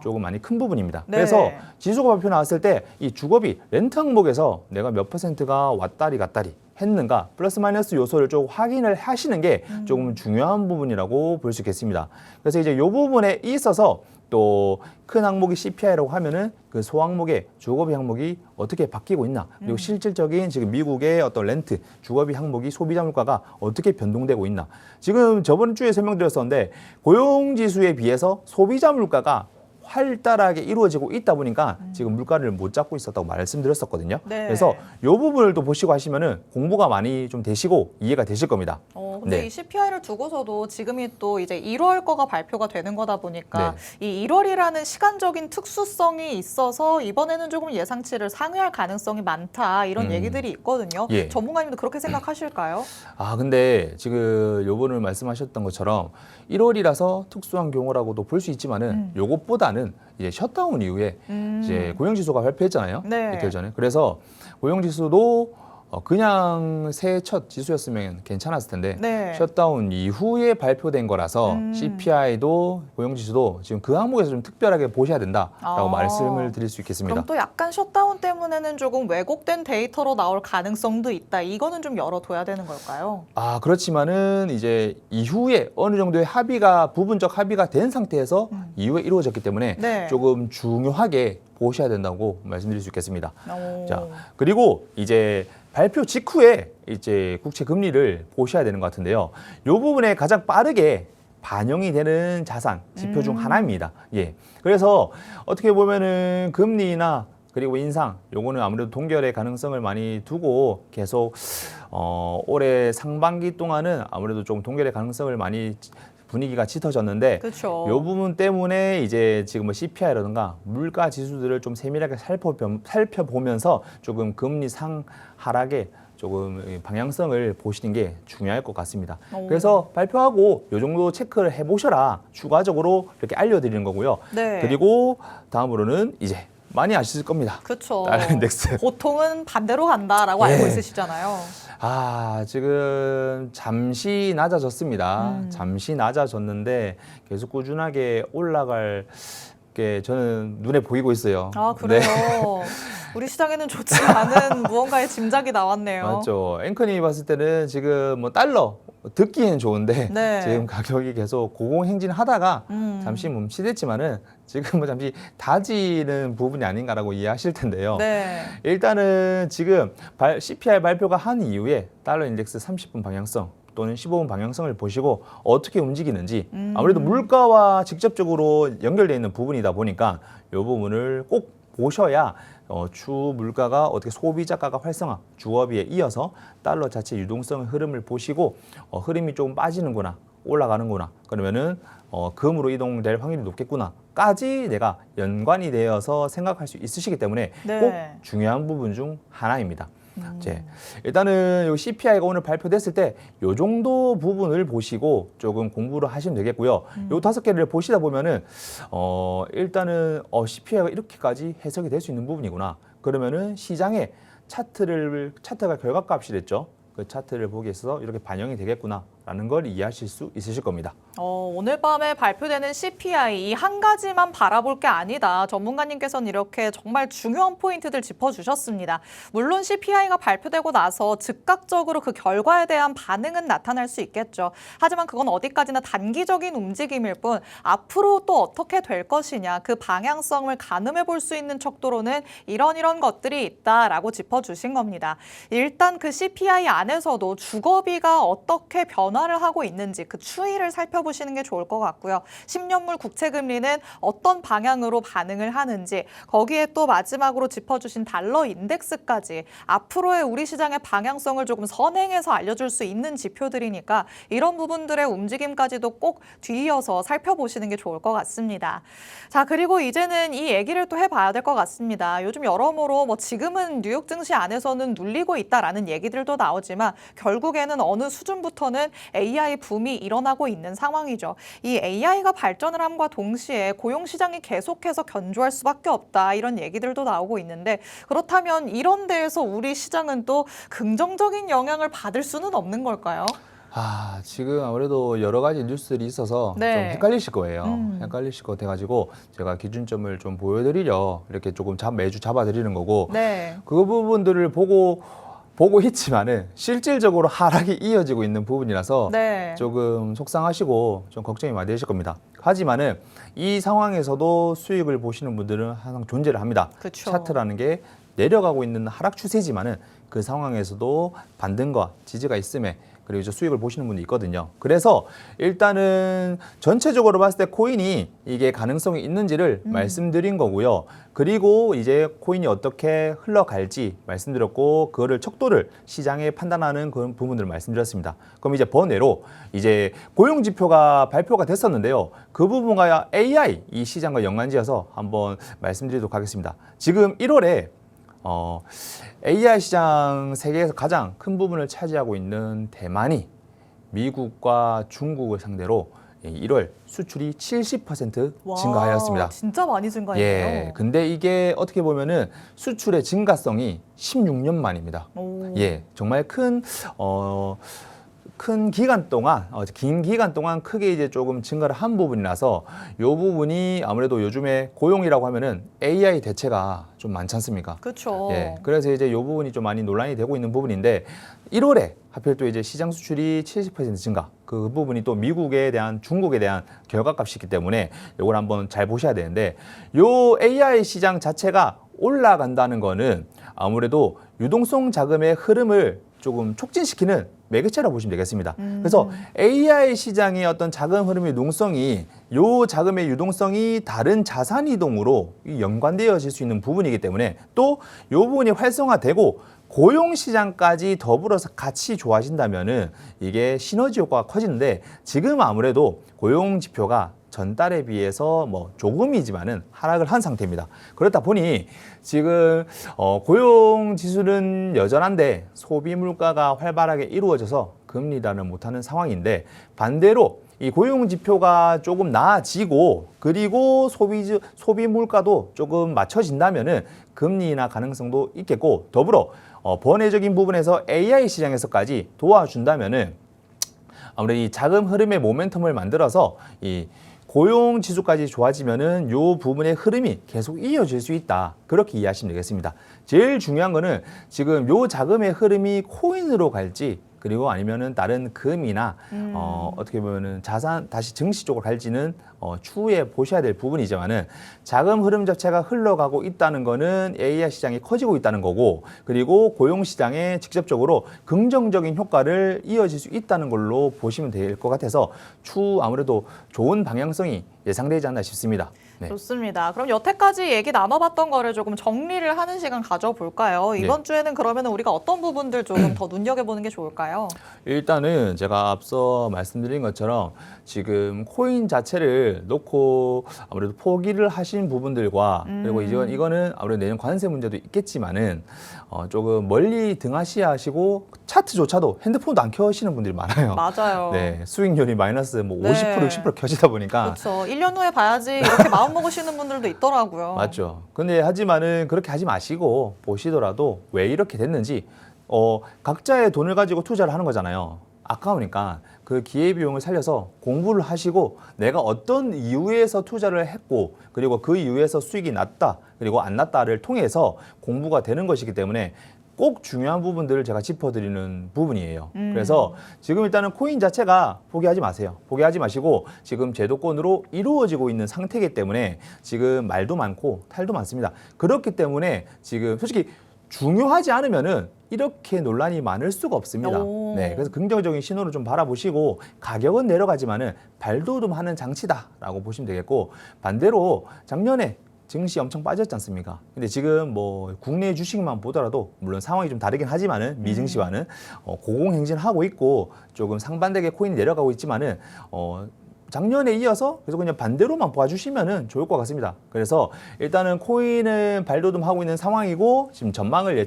조금 많이 큰 부분입니다. 네. 그래서 지수가 발표 나왔을 때 이 주거비 렌트 항목에서 내가 몇 %가 왔다리 갔다리 했는가 플러스 마이너스 요소를 좀 확인을 하시는 게 조금 중요한 부분이라고 볼 수 있겠습니다. 그래서 이제 이 부분에 있어서 또 큰 항목이 CPI라고 하면은 그 소항목의 주거비 항목이 어떻게 바뀌고 있나 그리고 실질적인 지금 미국의 어떤 렌트 주거비 항목이 소비자 물가가 어떻게 변동되고 있나 지금 저번 주에 설명드렸었는데 고용지수에 비해서 소비자 물가가 활달하게 이루어지고 있다 보니까 지금 물가를 못 잡고 있었다고 말씀드렸었거든요. 네. 그래서 이 부분을 또 보시고 하시면은 공부가 많이 좀 되시고 이해가 되실 겁니다. 근데 네. 이 CPI를 두고서도 지금이 또 이제 1월 거가 발표가 되는 거다 보니까 네. 이 1월이라는 시간적인 특수성이 있어서 이번에는 조금 예상치를 상회할 가능성이 많다 이런 얘기들이 있거든요. 예. 전문가님도 그렇게 생각하실까요? 근데 지금 요번을 말씀하셨던 것처럼 1월이라서 특수한 경우라고도 볼 수 있지만은 요것보다는 이제 셧다운 이후에 이제 고용지수가 발표했잖아요. 네. 이틀 전에. 그래서 고용지수도 그냥 새해 첫 지수였으면 괜찮았을 텐데 네. 셧다운 이후에 발표된 거라서 CPI도 고용지수도 지금 그 항목에서 좀 특별하게 보셔야 된다라고 말씀을 드릴 수 있겠습니다. 그럼 또 약간 셧다운 때문에는 조금 왜곡된 데이터로 나올 가능성도 있다. 이거는 좀 열어둬야 되는 걸까요? 그렇지만은 이제 이후에 어느 정도의 부분적 합의가 된 상태에서 이후에 이루어졌기 때문에 네. 조금 중요하게 보셔야 된다고 말씀드릴 수 있겠습니다. 오. 자, 그리고 이제 발표 직후에 이제 국채 금리를 보셔야 되는 것 같은데요. 이 부분에 가장 빠르게 반영이 되는 자산 지표 중 하나입니다. 예. 그래서 어떻게 보면은 금리나 그리고 인상 요거는 아무래도 동결의 가능성을 많이 두고 계속 올해 상반기 동안은 아무래도 좀 동결의 가능성을 많이 분위기가 짙어졌는데 그렇죠. 이 부분 때문에 이제 지금 뭐 CPI라든가 물가 지수들을 좀 세밀하게 살펴보면서 조금 금리 하락에 조금 방향성을 보시는 게 중요할 것 같습니다. 오. 그래서 발표하고 이 정도 체크를 해보셔라. 추가적으로 이렇게 알려드리는 거고요. 네. 그리고 다음으로는 이제 많이 아실 겁니다. 그렇죠. 달러 인덱스. 보통은 반대로 간다라고 네. 알고 있으시잖아요. 지금 잠시 낮아졌습니다. 잠시 낮아졌는데 계속 꾸준하게 올라갈 게 저는 눈에 보이고 있어요. 아, 그래요? 네. 우리 시장에는 좋지 않은 무언가의 짐작이 나왔네요. 맞죠. 앵커님이 봤을 때는 지금 뭐 달러 듣기엔 좋은데 네. 지금 가격이 계속 고공행진하다가 잠시 멈칫했지만은 지금 뭐 잠시 다지는 부분이 아닌가라고 이해하실 텐데요. 네. 일단은 지금 CPI 발표가 한 이후에 달러 인덱스 30분 방향성 또는 15분 방향성을 보시고 어떻게 움직이는지 아무래도 물가와 직접적으로 연결되어 있는 부분이다 보니까 이 부분을 꼭 보셔야 추 물가가 어떻게 소비자가가 활성화, 주거비에 이어서 달러 자체 유동성의 흐름을 보시고 흐름이 조금 빠지는구나, 올라가는구나, 그러면은 금으로 이동될 확률이 높겠구나까지 내가 연관이 되어서 생각할 수 있으시기 때문에 네. 꼭 중요한 부분 중 하나입니다. 일단은 요 CPI가 오늘 발표됐을 때 요 정도 부분을 보시고 조금 공부를 하시면 되겠고요. 요 5개를 보시다 보면은 일단은 CPI가 이렇게까지 해석이 될 수 있는 부분이구나. 그러면은 시장에 차트가 결과값이 됐죠. 그 차트를 보기 위해서 이렇게 반영이 되겠구나라는 걸 이해하실 수 있으실 겁니다. 오늘 밤에 발표되는 CPI 이 한 가지만 바라볼 게 아니다. 전문가님께서는 이렇게 정말 중요한 포인트들 짚어주셨습니다. 물론 CPI가 발표되고 나서 즉각적으로 그 결과에 대한 반응은 나타날 수 있겠죠. 하지만 그건 어디까지나 단기적인 움직임일 뿐 앞으로 또 어떻게 될 것이냐 그 방향성을 가늠해 볼 수 있는 척도로는 이런 것들이 있다라고 짚어주신 겁니다. 일단 그 CPI 안에서도 주거비가 어떻게 변화를 하고 있는지 그 추이를 살펴보시는 게 좋을 것 같고요. 10년물 국채금리는 어떤 방향으로 반응을 하는지 거기에 또 마지막으로 짚어주신 달러 인덱스까지 앞으로의 우리 시장의 방향성을 조금 선행해서 알려줄 수 있는 지표들이니까 이런 부분들의 움직임까지도 꼭 뒤이어서 살펴보시는 게 좋을 것 같습니다. 자, 그리고 이제는 이 얘기를 또 해봐야 될 것 같습니다. 요즘 여러모로 뭐 지금은 뉴욕 증시 안에서는 눌리고 있다라는 얘기들도 나오지만 결국에는 어느 수준부터는 AI 붐이 일어나고 있는 상황이죠. 이 AI가 발전을 함과 동시에 고용시장이 계속해서 견조할 수밖에 없다 이런 얘기들도 나오고 있는데 그렇다면 이런 데에서 우리 시장은 또 긍정적인 영향을 받을 수는 없는 걸까요? 지금 아무래도 여러 가지 뉴스들이 있어서 네. 좀 헷갈리실 거예요. 헷갈리실 것 같아가지고 제가 기준점을 좀 보여드리려 이렇게 조금 매주 잡아드리는 거고 네. 그 부분들을 보고 있지만은 실질적으로 하락이 이어지고 있는 부분이라서 네. 조금 속상하시고 좀 걱정이 많이 되실 겁니다. 하지만은 이 상황에서도 수익을 보시는 분들은 항상 존재를 합니다. 그쵸. 차트라는 게 내려가고 있는 하락 추세지만은 그 상황에서도 반등과 지지가 있음에 그리고 이제 수익을 보시는 분도 있거든요. 그래서 일단은 전체적으로 봤을 때 코인이 이게 가능성이 있는지를 말씀드린 거고요. 그리고 이제 코인이 어떻게 흘러갈지 말씀드렸고 그거를 척도를 시장에 판단하는 그런 부분들을 말씀드렸습니다. 그럼 이제 번외로 이제 고용 지표가 발표가 됐었는데요. 그 부분과 AI 이 시장과 연관지어서 한번 말씀드리도록 하겠습니다. 지금 1월에 AI 시장 세계에서 가장 큰 부분을 차지하고 있는 대만이 미국과 중국을 상대로 1월 수출이 70% 와, 증가하였습니다. 진짜 많이 증가했네요. 예, 근데 이게 어떻게 보면은 수출의 증가성이 16년 만입니다. 오. 예, 정말 큰 기간 동안, 긴 기간 동안 크게 이제 조금 증가를 한 부분이라서 이 부분이 아무래도 요즘에 고용이라고 하면은 AI 대체가 좀 많지 않습니까? 그렇죠. 예, 그래서 이제 이 부분이 좀 많이 논란이 되고 있는 부분인데 1월에 하필 또 이제 시장 수출이 70% 증가, 그 부분이 또 미국에 대한 중국에 대한 결과값이기 때문에 이걸 한번 잘 보셔야 되는데 요 AI 시장 자체가 올라간다는 거는 아무래도 유동성 자금의 흐름을 조금 촉진시키는 매개체라고 보시면 되겠습니다. 그래서 AI 시장의 어떤 자금 흐름의 유동성이 요 자금의 유동성이 다른 자산 이동으로 연관되어질 수 있는 부분이기 때문에 또 요 부분이 활성화되고 고용 시장까지 더불어서 같이 좋아진다면은 이게 시너지 효과가 커지는데 지금 아무래도 고용 지표가 전달에 비해서 뭐 조금이지만은 하락을 한 상태입니다. 그렇다 보니 지금 고용 지수는 여전한데 소비 물가가 활발하게 이루어져서 금리 인하를 못하는 상황인데 반대로 이 고용 지표가 조금 나아지고 그리고 소비 물가도 조금 맞춰진다면은 금리 인하 가능성도 있겠고 더불어 번외적인 부분에서 AI 시장에서까지 도와준다면은 아무래도 이 자금 흐름의 모멘텀을 만들어서 이 고용 지수까지 좋아지면은 요 부분의 흐름이 계속 이어질 수 있다. 그렇게 이해하시면 되겠습니다. 제일 중요한 거는 지금 요 자금의 흐름이 코인으로 갈지 그리고 아니면은 다른 금이나 어떻게 보면은 자산 다시 증시 쪽으로 갈지는 추후에 보셔야 될 부분이지만은 자금 흐름 자체가 흘러가고 있다는 거는 AI 시장이 커지고 있다는 거고 그리고 고용 시장에 직접적으로 긍정적인 효과를 이어질 수 있다는 걸로 보시면 될 것 같아서 추후 아무래도 좋은 방향성이 예상되지 않나 싶습니다. 네. 좋습니다. 그럼 여태까지 얘기 나눠봤던 거를 조금 정리를 하는 시간 가져볼까요? 이번 주에는 그러면 우리가 어떤 부분들 조금 더 눈여겨보는 게 좋을까요? 일단은 제가 앞서 말씀드린 것처럼 지금 코인 자체를 놓고 아무래도 포기를 하신 부분들과 그리고 이거는 아무래도 내년 관세 문제도 있겠지만은 조금 멀리 등하시야 하시고 차트조차도 핸드폰도 안 켜시는 분들이 많아요. 맞아요. 네, 수익률이 마이너스 뭐 네. 50% 60% 켜지다 보니까 그렇죠. 1년 후에 봐야지 이렇게 마음 먹으시는 분들도 있더라고요. 맞죠. 근데 하지만은 그렇게 하지 마시고 보시더라도 왜 이렇게 됐는지 각자의 돈을 가지고 투자를 하는 거잖아요. 아까우니까 그 기회비용을 살려서 공부를 하시고 내가 어떤 이유에서 투자를 했고 그리고 그 이유에서 수익이 났다 그리고 안 났다를 통해서 공부가 되는 것이기 때문에 꼭 중요한 부분들을 제가 짚어드리는 부분이에요. 그래서 지금 일단은 코인 자체가 포기하지 마세요. 포기하지 마시고 지금 제도권으로 이루어지고 있는 상태이기 때문에 지금 말도 많고 탈도 많습니다. 그렇기 때문에 지금 솔직히 중요하지 않으면은 이렇게 논란이 많을 수가 없습니다. 네, 그래서 긍정적인 신호를 좀 바라보시고 가격은 내려가지만은 발돋움하는 장치다라고 보시면 되겠고 반대로 작년에 증시 엄청 빠졌지 않습니까? 근데 지금 뭐 국내 주식만 보더라도 물론 상황이 좀 다르긴 하지만은 미증시와는 고공행진하고 있고 조금 상반되게 코인이 내려가고 있지만은 작년에 이어서 계속 그냥 반대로만 봐주시면은 좋을 것 같습니다. 그래서 일단은 코인은 발돋움하고 있는 상황이고 지금 전망을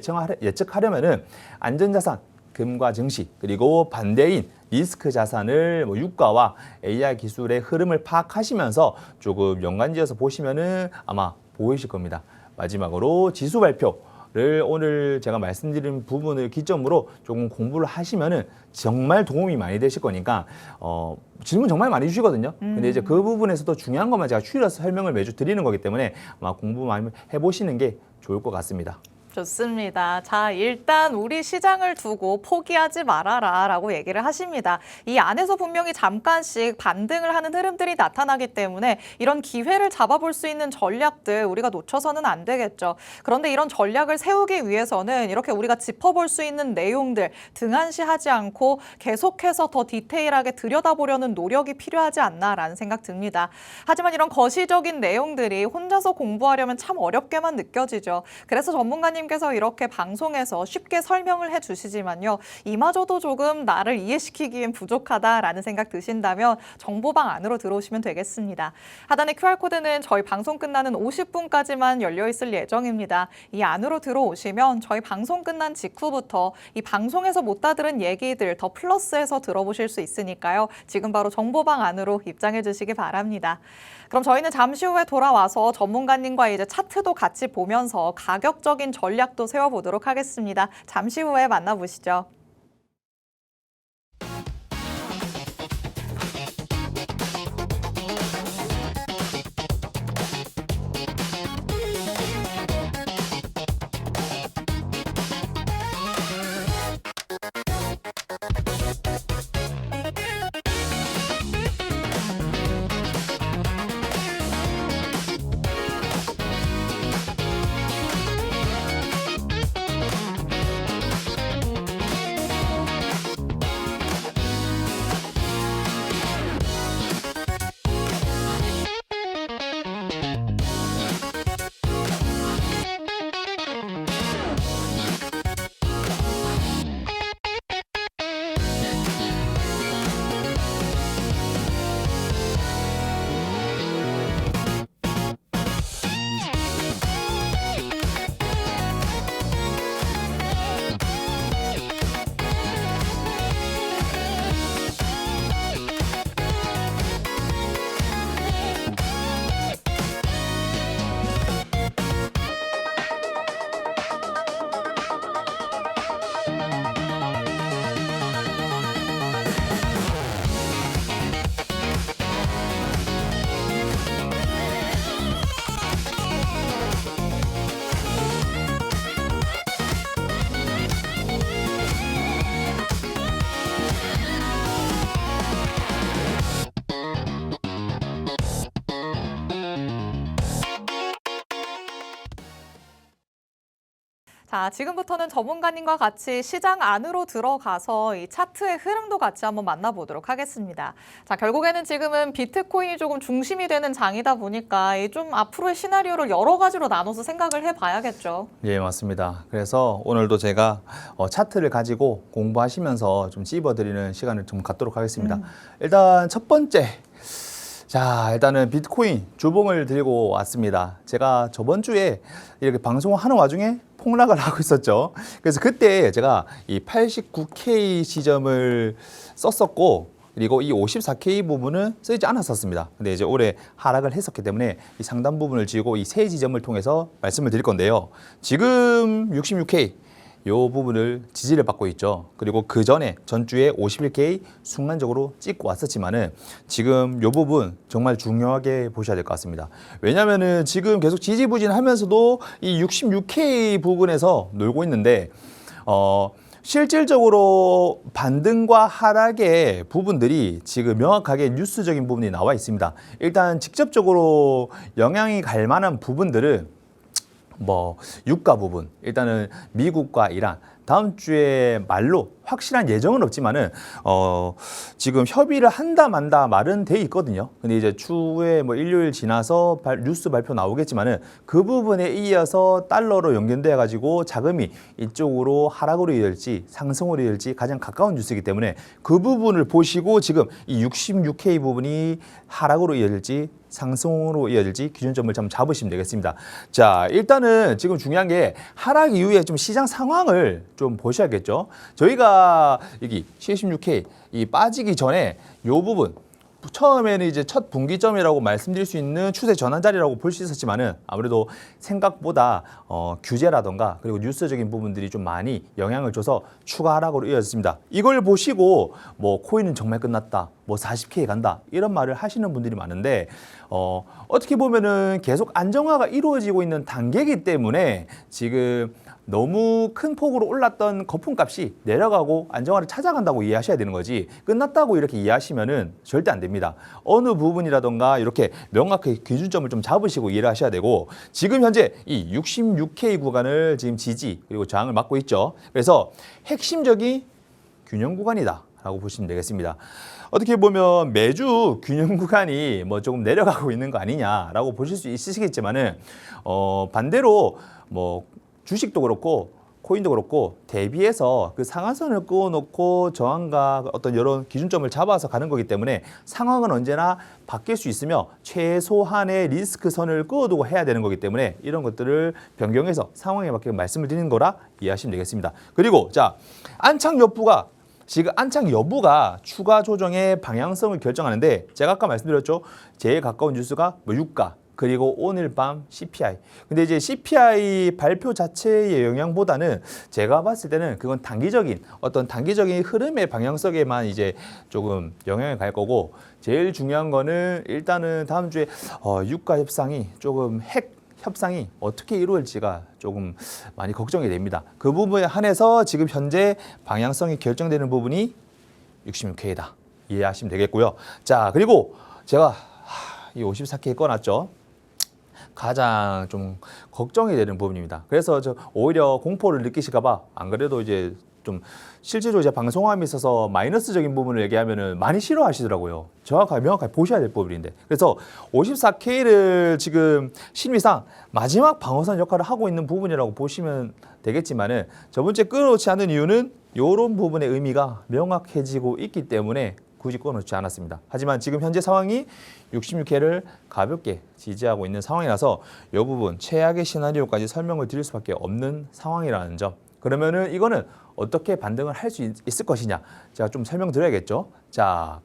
예측하려면은 안전자산, 금과 증시 그리고 반대인 리스크 자산을 뭐 유가와 AI 기술의 흐름을 파악하시면서 조금 연관지어서 보시면은 아마 보이실 겁니다. 마지막으로 지수 발표를 오늘 제가 말씀드린 부분을 기점으로 조금 공부를 하시면은 정말 도움이 많이 되실 거니까 질문 정말 많이 주시거든요. 근데 이제 그 부분에서도 중요한 것만 제가 추려서 설명을 매주 드리는 거기 때문에 아마 공부 많이 해보시는 게 좋을 것 같습니다. 좋습니다. 자, 일단 우리 시장을 두고 포기하지 말아라 라고 얘기를 하십니다. 이 안에서 분명히 잠깐씩 반등을 하는 흐름들이 나타나기 때문에 이런 기회를 잡아볼 수 있는 전략들 우리가 놓쳐서는 안 되겠죠. 그런데 이런 전략을 세우기 위해서는 이렇게 우리가 짚어볼 수 있는 내용들 등한시하지 않고 계속해서 더 디테일하게 들여다보려는 노력이 필요하지 않나라는 생각 듭니다. 하지만 이런 거시적인 내용들이 혼자서 공부하려면 참 어렵게만 느껴지죠. 그래서 전문가님 께서 이렇게 방송에서 쉽게 설명을 해주시지만요. 이마저도 조금 나를 이해시키기엔 부족하다라는 생각 드신다면 정보방 안으로 들어오시면 되겠습니다. 하단의 QR코드는 저희 방송 끝나는 50분까지만 열려있을 예정입니다. 이 안으로 들어오시면 저희 방송 끝난 직후부터 이 방송에서 못 다 들은 얘기들 더 플러스해서 들어보실 수 있으니까요. 지금 바로 정보방 안으로 입장해 주시기 바랍니다. 그럼 저희는 잠시 후에 돌아와서 전문가님과 이제 차트도 같이 보면서 가격적인 전략도 세워보도록 하겠습니다. 잠시 후에 만나보시죠. 자, 지금부터는 전문가님과 같이 시장 안으로 들어가서 이 차트의 흐름도 같이 한번 만나보도록 하겠습니다. 자, 결국에는 지금은 비트코인이 조금 중심이 되는 장이다 보니까 이 좀 앞으로의 시나리오를 여러 가지로 나눠서 생각을 해봐야겠죠. 예, 맞습니다. 그래서 오늘도 제가 차트를 가지고 공부하시면서 좀 찝어드리는 시간을 좀 갖도록 하겠습니다. 일단 첫 번째. 자, 일단은 비트코인 주봉을 들고 왔습니다. 제가 저번 주에 이렇게 방송을 하는 와중에 폭락을 하고 있었죠. 그래서 그때 제가 이 89K 지점을 썼었고, 그리고 이 54K 부분은 쓰지 않았었습니다. 근데 이제 올해 하락을 했었기 때문에 이 상단 부분을 쥐고 이 세 지점을 통해서 말씀을 드릴 건데요. 지금 66K 요 부분을 지지를 받고 있죠. 그리고 그 전에 전주에 51K 순간적으로 찍고 왔었지만은 지금 요 부분 정말 중요하게 보셔야 될 것 같습니다. 왜냐면은 지금 계속 지지부진하면서도 이 66K 부분에서 놀고 있는데 실질적으로 반등과 하락의 부분들이 지금 명확하게 뉴스적인 부분이 나와 있습니다. 일단 직접적으로 영향이 갈 만한 부분들은 유가 부분, 일단은 미국과 이란 다음 주에 말로 확실한 예정은 없지만은 지금 협의를 한다 만다 말은 돼 있거든요. 근데 이제 추후에 일요일 지나서 뉴스 발표 나오겠지만은 그 부분에 이어서 달러로 연결돼 가지고 자금이 이쪽으로 하락으로 이어질지 상승으로 이어질지 가장 가까운 뉴스이기 때문에 그 부분을 보시고 지금 이 66K 부분이 하락으로 이어질지 상승으로 이어질지 기준점을 좀 잡으시면 되겠습니다. 자, 일단은 지금 중요한 게 하락 이후에 좀 시장 상황을 좀 보셔야겠죠. 저희가 여기 76K 이 빠지기 전에 요 부분 처음에는 이제 첫 분기점이라고 말씀드릴 수 있는 추세 전환 자리라고 볼 수 있었지만은 아무래도 생각보다 규제라던가 그리고 뉴스적인 부분들이 좀 많이 영향을 줘서 추가 하락으로 이어졌습니다. 이걸 보시고 코인은 정말 끝났다, 40K 간다 이런 말을 하시는 분들이 많은데 어떻게 보면은 계속 안정화가 이루어지고 있는 단계이기 때문에 지금 너무 큰 폭으로 올랐던 거품값이 내려가고 안정화를 찾아간다고 이해하셔야 되는 거지 끝났다고 이렇게 이해하시면은 절대 안 됩니다. 어느 부분이라던가 이렇게 명확하게 기준점을 좀 잡으시고 이해를 하셔야 되고 지금 현재 이 66K 구간을 지금 지지 그리고 저항을 막고 있죠. 그래서 핵심적인 균형 구간이다 라고 보시면 되겠습니다. 어떻게 보면 매주 균형 구간이 조금 내려가고 있는 거 아니냐라고 보실 수 있으시겠지만은 반대로 주식도 그렇고 코인도 그렇고 대비해서 그 상한선을 그어놓고 저항과 어떤 이런 기준점을 잡아서 가는 거기 때문에 상황은 언제나 바뀔 수 있으며 최소한의 리스크 선을 그어두고 해야 되는 거기 때문에 이런 것들을 변경해서 상황에 맞게 말씀을 드리는 거라 이해하시면 되겠습니다. 그리고 자, 안착 여부가 추가 조정의 방향성을 결정하는데 제가 아까 말씀드렸죠. 제일 가까운 뉴스가 유가 그리고 오늘 밤 CPI. 근데 이제 CPI 발표 자체의 영향보다는 제가 봤을 때는 그건 단기적인 흐름의 방향성에만 이제 조금 영향을 갈 거고 제일 중요한 거는 일단은 다음 주에 유가 협상이 조금 협상이 어떻게 이루어질지가 조금 많이 걱정이 됩니다. 그 부분에 한해서 지금 현재 방향성이 결정되는 부분이 66K다. 이해하시면 되겠고요. 자, 그리고 제가 이 54K 꺼놨죠. 가장 좀 걱정이 되는 부분입니다. 그래서 오히려 공포를 느끼실까 봐 안 그래도 이제 좀 실제로 이제 방송함에 있어서 마이너스적인 부분을 얘기하면은 많이 싫어하시더라고요. 명확하게 보셔야 될 부분인데. 그래서 54K를 지금 심리상 마지막 방어선 역할을 하고 있는 부분이라고 보시면 되겠지만은 저번 주에 끊어놓지 않은 이유는 이런 부분의 의미가 명확해지고 있기 때문에 굳이 꺼놓지 않았습니다. 하지만 지금 현재 상황이 66K를 가볍게 지지하고 있는 상황이라서 이 부분 최악의 시나리오까지 설명을 드릴 수밖에 없는 상황이라는 점. 그러면은 이거는 어떻게 반등을 할 수 있을 것이냐 제가 좀 설명드려야겠죠. 자,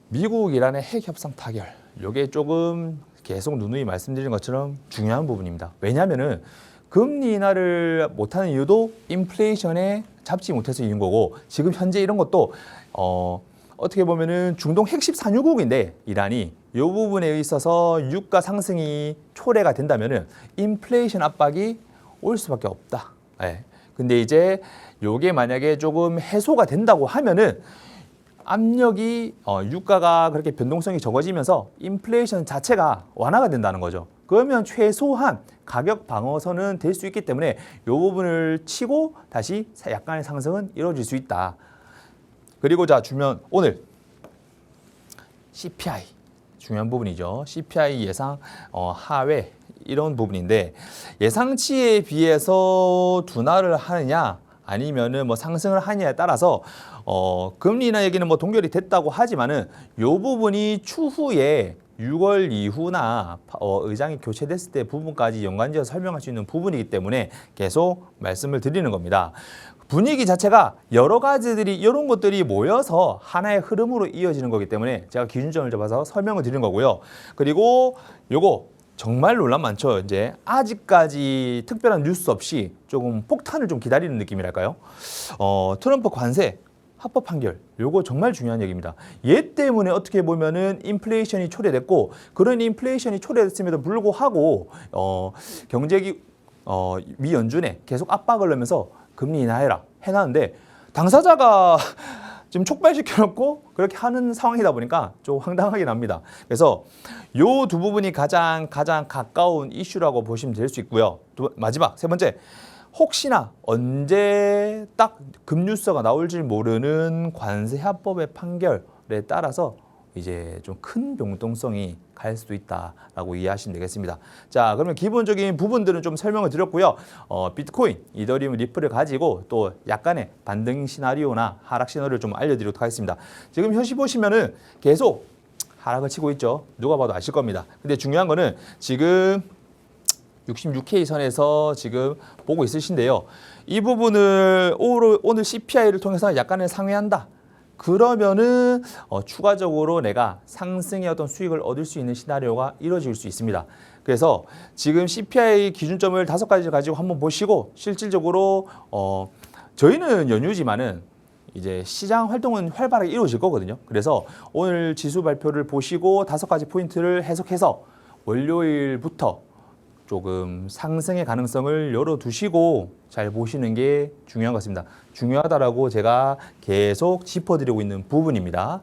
미국 이란의 핵 협상 타결 이게 조금 계속 누누이 말씀드린 것처럼 중요한 부분입니다. 왜냐하면은 금리 인하를 못하는 이유도 인플레이션에 잡지 못해서 이긴 거고 지금 현재 이런 것도 어떻게 보면은 중동 핵심 산유국인데 이란이 이 부분에 있어서 유가 상승이 초래가 된다면은 인플레이션 압박이 올 수밖에 없다. 네. 근데 이제 요게 만약에 조금 해소가 된다고 하면은 압력이 유가가 그렇게 변동성이 적어지면서 인플레이션 자체가 완화가 된다는 거죠. 그러면 최소한 가격 방어선은 될 수 있기 때문에 이 부분을 치고 다시 약간의 상승은 이루어질 수 있다. 그리고 자 주면 오늘 CPI 중요한 부분이죠. CPI 예상 하회 이런 부분인데 예상치에 비해서 둔화를 하느냐 아니면은 뭐 상승을 하느냐에 따라서 금리 인하 얘기는 뭐 동결이 됐다고 하지만은 요 부분이 추후에 6월 이후나 의장이 교체됐을 때 부분까지 연관지어서 설명할 수 있는 부분이기 때문에 계속 말씀을 드리는 겁니다. 분위기 자체가 여러 가지들이 이런 것들이 모여서 하나의 흐름으로 이어지는 거기 때문에 제가 기준점을 잡아서 설명을 드리는 거고요. 그리고 요거 정말 논란 많죠. 이제 아직까지 특별한 뉴스 없이 조금 폭탄을 좀 기다리는 느낌이랄까요? 트럼프 관세 합법 판결, 요거 정말 중요한 얘기입니다. 얘 때문에 어떻게 보면은 인플레이션이 초래됐고 그런 인플레이션이 초래됐음에도 불구하고 경제기 미 연준에 계속 압박을 넣으면서 금리 인하해라 해놨는데 당사자가 지금 촉발시켜놓고 그렇게 하는 상황이다 보니까 좀 황당하게 납니다. 그래서 요 두 부분이 가장 가까운 이슈라고 보시면 될 수 있고요. 마지막 세 번째, 혹시나 언제 딱 급뉴스가 나올지 모르는 관세합법의 판결에 따라서 이제 좀 큰 변동성이 갈 수도 있다라고 이해하시면 되겠습니다. 자, 그러면 기본적인 부분들은 좀 설명을 드렸고요. 비트코인, 이더리움, 리플을 가지고 또 약간의 반등 시나리오나 하락 시나리오를 좀 알려드리도록 하겠습니다. 지금 현시 보시면은 계속 하락을 치고 있죠. 누가 봐도 아실 겁니다. 근데 중요한 거는 지금 66K 선에서 지금 보고 있으신데요. 이 부분을 오늘 CPI를 통해서 약간의 상회한다. 그러면은 추가적으로 내가 상승의 어떤 수익을 얻을 수 있는 시나리오가 이루어질 수 있습니다. 그래서 지금 CPI 기준점을 5가지 가지고 한번 보시고 실질적으로 저희는 연휴지만은 이제 시장 활동은 활발하게 이루어질 거거든요. 그래서 오늘 지수 발표를 보시고 5가지 포인트를 해석해서 월요일부터 조금 상승의 가능성을 열어두시고 잘 보시는 게 중요한 것 같습니다. 중요하다라고 제가 계속 짚어드리고 있는 부분입니다.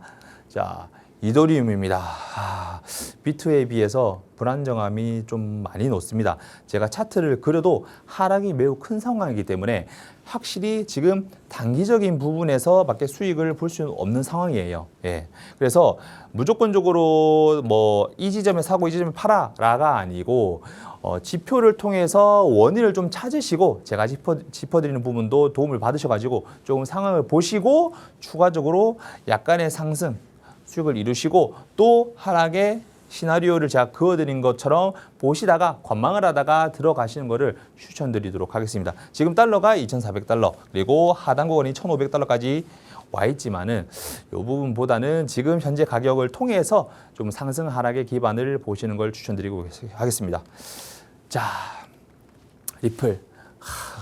자, 이더리움입니다. 비트에 비해서 불안정함이 좀 많이 높습니다. 제가 차트를 그려도 하락이 매우 큰 상황이기 때문에 확실히 지금 단기적인 부분에서밖에 수익을 볼 수는 없는 상황이에요. 예. 그래서 무조건적으로 뭐 이 지점에 사고 이 지점에 팔아라가 아니고 지표를 통해서 원인을 좀 찾으시고 제가 짚어드리는 부분도 도움을 받으셔가지고 조금 상황을 보시고 추가적으로 약간의 상승 수익을 이루시고 또 하락의 시나리오를 제가 그어드린 것처럼 보시다가 관망을 하다가 들어가시는 거를 추천드리도록 하겠습니다. 지금 달러가 2,400달러 그리고 하단 구간이 1,500달러까지 와 있지만은 이 부분보다는 지금 현재 가격을 통해서 좀 상승 하락의 기반을 보시는 걸 추천드리고 하겠습니다. 자, 리플.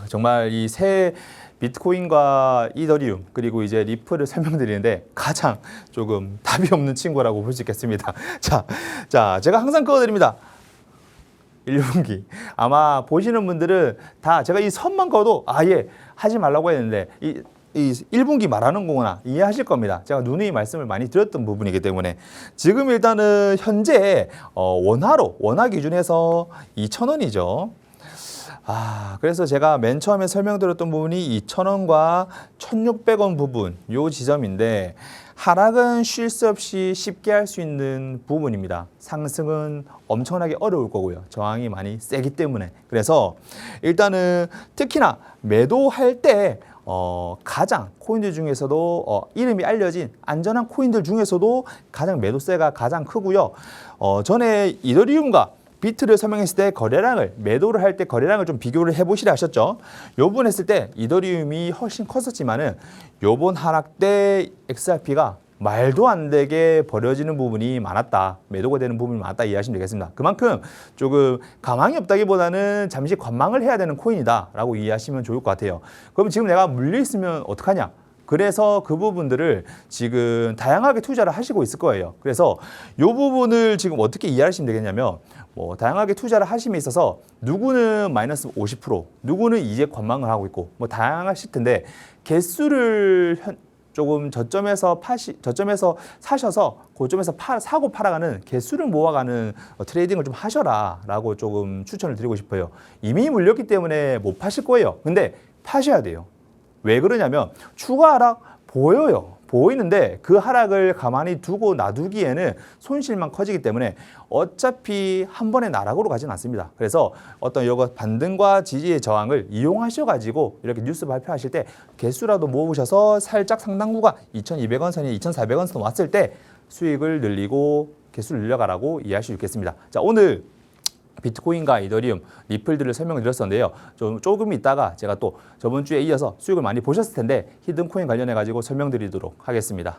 정말 이 새 비트코인과 이더리움 그리고 이제 리플을 설명드리는데 가장 조금 답이 없는 친구라고 볼 수 있겠습니다. 자, 제가 항상 그어드립니다. 1분기. 아마 보시는 분들은 다 제가 이 선만 그어도 아예 하지 말라고 했는데 이 1분기 말하는 거구나 이해하실 겁니다. 제가 누누이 말씀을 많이 드렸던 부분이기 때문에 지금 일단은 현재 원화 기준에서 2,000원이죠. 그래서 제가 맨 처음에 설명드렸던 부분이 2,000원과 1,600원 부분 요 지점인데 하락은 쉴 새 없이 쉽게 할 수 있는 부분입니다. 상승은 엄청나게 어려울 거고요. 저항이 많이 세기 때문에. 그래서 일단은 특히나 매도할 때 가장 코인들 중에서도 이름이 알려진 안전한 코인들 중에서도 가장 매도세가 가장 크고요. 전에 이더리움과 비트를 설명했을 때 거래량을 매도를 할 때 거래량을 좀 비교를 해보시라 하셨죠. 요번 했을 때 이더리움이 훨씬 컸었지만은 요번 하락 때 XRP가 말도 안 되게 버려지는 부분이 많았다. 매도가 되는 부분이 많았다 이해하시면 되겠습니다. 그만큼 조금 가망이 없다기보다는 잠시 관망을 해야 되는 코인이다라고 이해하시면 좋을 것 같아요. 그럼 지금 내가 물려 있으면 어떡하냐? 그래서 그 부분들을 지금 다양하게 투자를 하시고 있을 거예요. 그래서 이 부분을 지금 어떻게 이해하시면 되겠냐면 다양하게 투자를 하심에 있어서 누구는 마이너스 50%, 누구는 이제 관망을 하고 있고 다양하실 텐데 개수를 조금 저점에서 사셔서 고점에서 사고 팔아가는 개수를 모아가는 트레이딩을 좀 하셔라라고 조금 추천을 드리고 싶어요. 이미 물렸기 때문에 못 파실 거예요. 근데 파셔야 돼요. 왜 그러냐면 추가 하락 보이는데 그 하락을 가만히 두고 놔두기에는 손실만 커지기 때문에 어차피 한 번에 나락으로 가진 않습니다. 그래서 어떤 이거 반등과 지지의 저항을 이용하셔가지고 이렇게 뉴스 발표하실 때 개수라도 모으셔서 살짝 상단구가 2,200원 선이 2,400원 선 왔을 때 수익을 늘리고 개수를 늘려가라고 이해할 수 있겠습니다. 자, 오늘 비트코인과 이더리움, 리플들을 설명을 드렸었는데요. 조금 있다가 제가 또 저번 주에 이어서 수익을 많이 보셨을 텐데 히든코인 관련해가지고 설명드리도록 하겠습니다.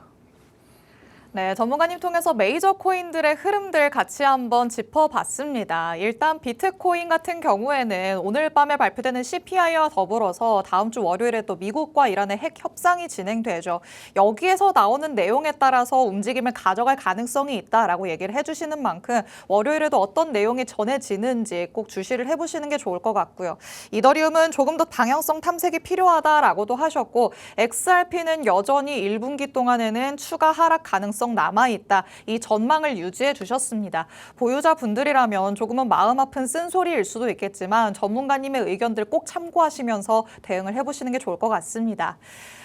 네, 전문가님 통해서 메이저 코인들의 흐름들 같이 한번 짚어봤습니다. 일단 비트코인 같은 경우에는 오늘 밤에 발표되는 CPI와 더불어서 다음 주 월요일에 또 미국과 이란의 핵 협상이 진행되죠. 여기에서 나오는 내용에 따라서 움직임을 가져갈 가능성이 있다라고 얘기를 해주시는 만큼 월요일에도 어떤 내용이 전해지는지 꼭 주시를 해보시는 게 좋을 것 같고요. 이더리움은 조금 더 방향성 탐색이 필요하다라고도 하셨고 XRP는 여전히 1분기 동안에는 추가 하락 가능성 남아있다. 이 전망을 유지해 주셨습니다. 보유자분들이라면 조금은 마음 아픈 쓴소리일 수도 있겠지만 전문가님의 의견들 꼭 참고하시면서 대응을 해보시는 게 좋을 것 같습니다.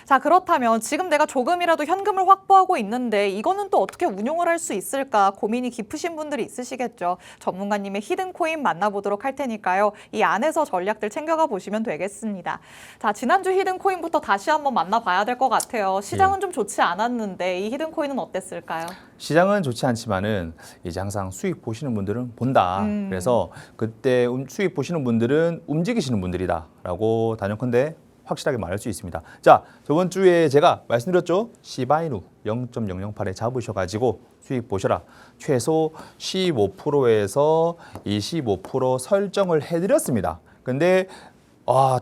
자, 그렇다면 지금 내가 조금이라도 현금을 확보하고 있는데 이거는 또 어떻게 운용을 할 수 있을까 고민이 깊으신 분들이 있으시겠죠. 전문가님의 히든코인 만나보도록 할 테니까요. 이 안에서 전략들 챙겨가 보시면 되겠습니다. 자, 지난주 히든코인부터 다시 한번 만나봐야 될 것 같아요. 시장은 좀 좋지 않았는데 이 히든코인은 어땠을까요? 시장은 좋지 않지만은 이제 항상 수익 보시는 분들은 본다. 그래서 그때 수익 보시는 분들은 움직이시는 분들이다라고 단연컨대 확실하게 말할 수 있습니다. 자, 저번 주에 제가 말씀드렸죠. 시바이누 0.008에 잡으셔가지고 수익 보셔라. 최소 15%에서 25% 설정을 해드렸습니다. 근데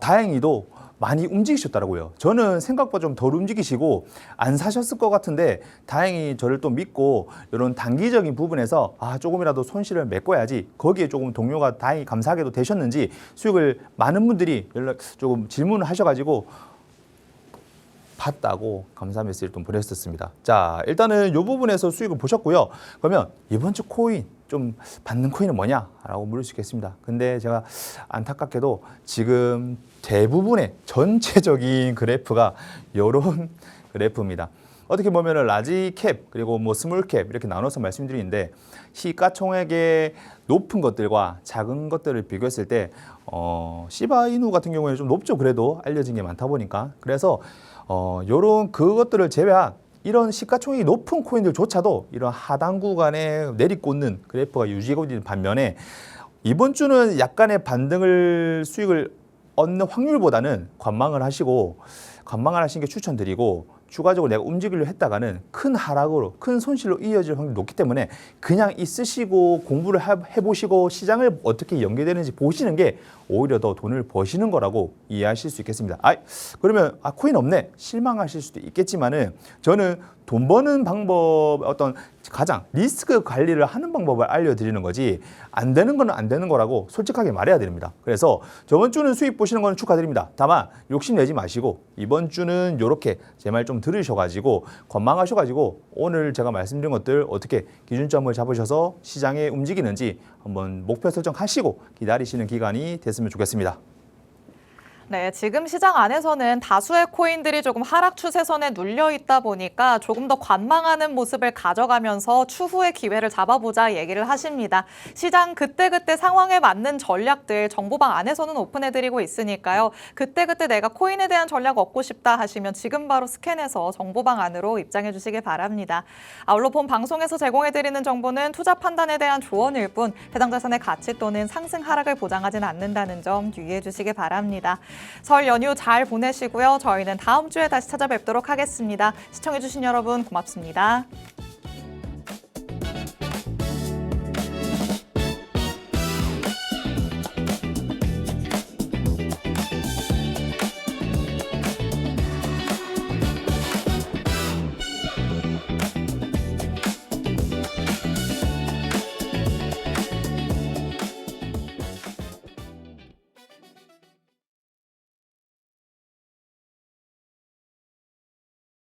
다행히도 많이 움직이셨더라고요. 저는 생각보다 좀 덜 움직이시고 안 사셨을 것 같은데 다행히 저를 또 믿고 이런 단기적인 부분에서 조금이라도 손실을 메꿔야지 거기에 조금 동료가 다행히 감사하게도 되셨는지 수익을 많은 분들이 조금 질문을 하셔가지고 봤다고 감사 메시지를 좀 보냈었습니다. 자, 일단은 이 부분에서 수익을 보셨고요. 그러면 이번 주 코인 좀 받는 코인은 뭐냐라고 물을 수 있겠습니다. 근데 제가 안타깝게도 지금 대부분의 전체적인 그래프가 이런 그래프입니다. 어떻게 보면 라지 캡 그리고 뭐 스몰 캡 이렇게 나눠서 말씀드리는데 시가총액의 높은 것들과 작은 것들을 비교했을 때 시바이누 같은 경우에는 좀 높죠. 그래도 알려진 게 많다 보니까. 그래서 요런 그것들을 제외한 이런 시가총액이 높은 코인들조차도 이런 하단 구간에 내리꽂는 그래프가 유지되고 있는 반면에 이번 주는 약간의 수익을 얻는 확률보다는 관망을 하시는 게 추천드리고 추가적으로 내가 움직이려 했다가는 큰 하락으로 큰 손실로 이어질 확률이 높기 때문에 그냥 있으시고 공부를 해보시고 시장을 어떻게 연계되는지 보시는 게 오히려 더 돈을 버시는 거라고 이해하실 수 있겠습니다. 그러면 코인 없네 실망하실 수도 있겠지만은 저는 돈 버는 방법 어떤 가장 리스크 관리를 하는 방법을 알려드리는 거지 안 되는 거는 안 되는 거라고 솔직하게 말해야 됩니다. 그래서 저번 주는 수익 보시는 거는 축하드립니다. 다만 욕심내지 마시고 이번 주는 이렇게 제 말 좀 들으셔가지고 관망하셔가지고 오늘 제가 말씀드린 것들 어떻게 기준점을 잡으셔서 시장에 움직이는지 한번 목표 설정하시고 기다리시는 기간이 됐으면 좋겠습니다. 네, 지금 시장 안에서는 다수의 코인들이 조금 하락 추세선에 눌려 있다 보니까 조금 더 관망하는 모습을 가져가면서 추후의 기회를 잡아보자 얘기를 하십니다. 시장 그때그때 상황에 맞는 전략들 정보방 안에서는 오픈해드리고 있으니까요. 그때그때 내가 코인에 대한 전략 얻고 싶다 하시면 지금 바로 스캔해서 정보방 안으로 입장해 주시기 바랍니다. 아울러 본 방송에서 제공해드리는 정보는 투자 판단에 대한 조언일 뿐 해당 자산의 가치 또는 상승 하락을 보장하진 않는다는 점 유의해 주시기 바랍니다. 설 연휴 잘 보내시고요. 저희는 다음 주에 다시 찾아뵙도록 하겠습니다. 시청해주신 여러분 고맙습니다.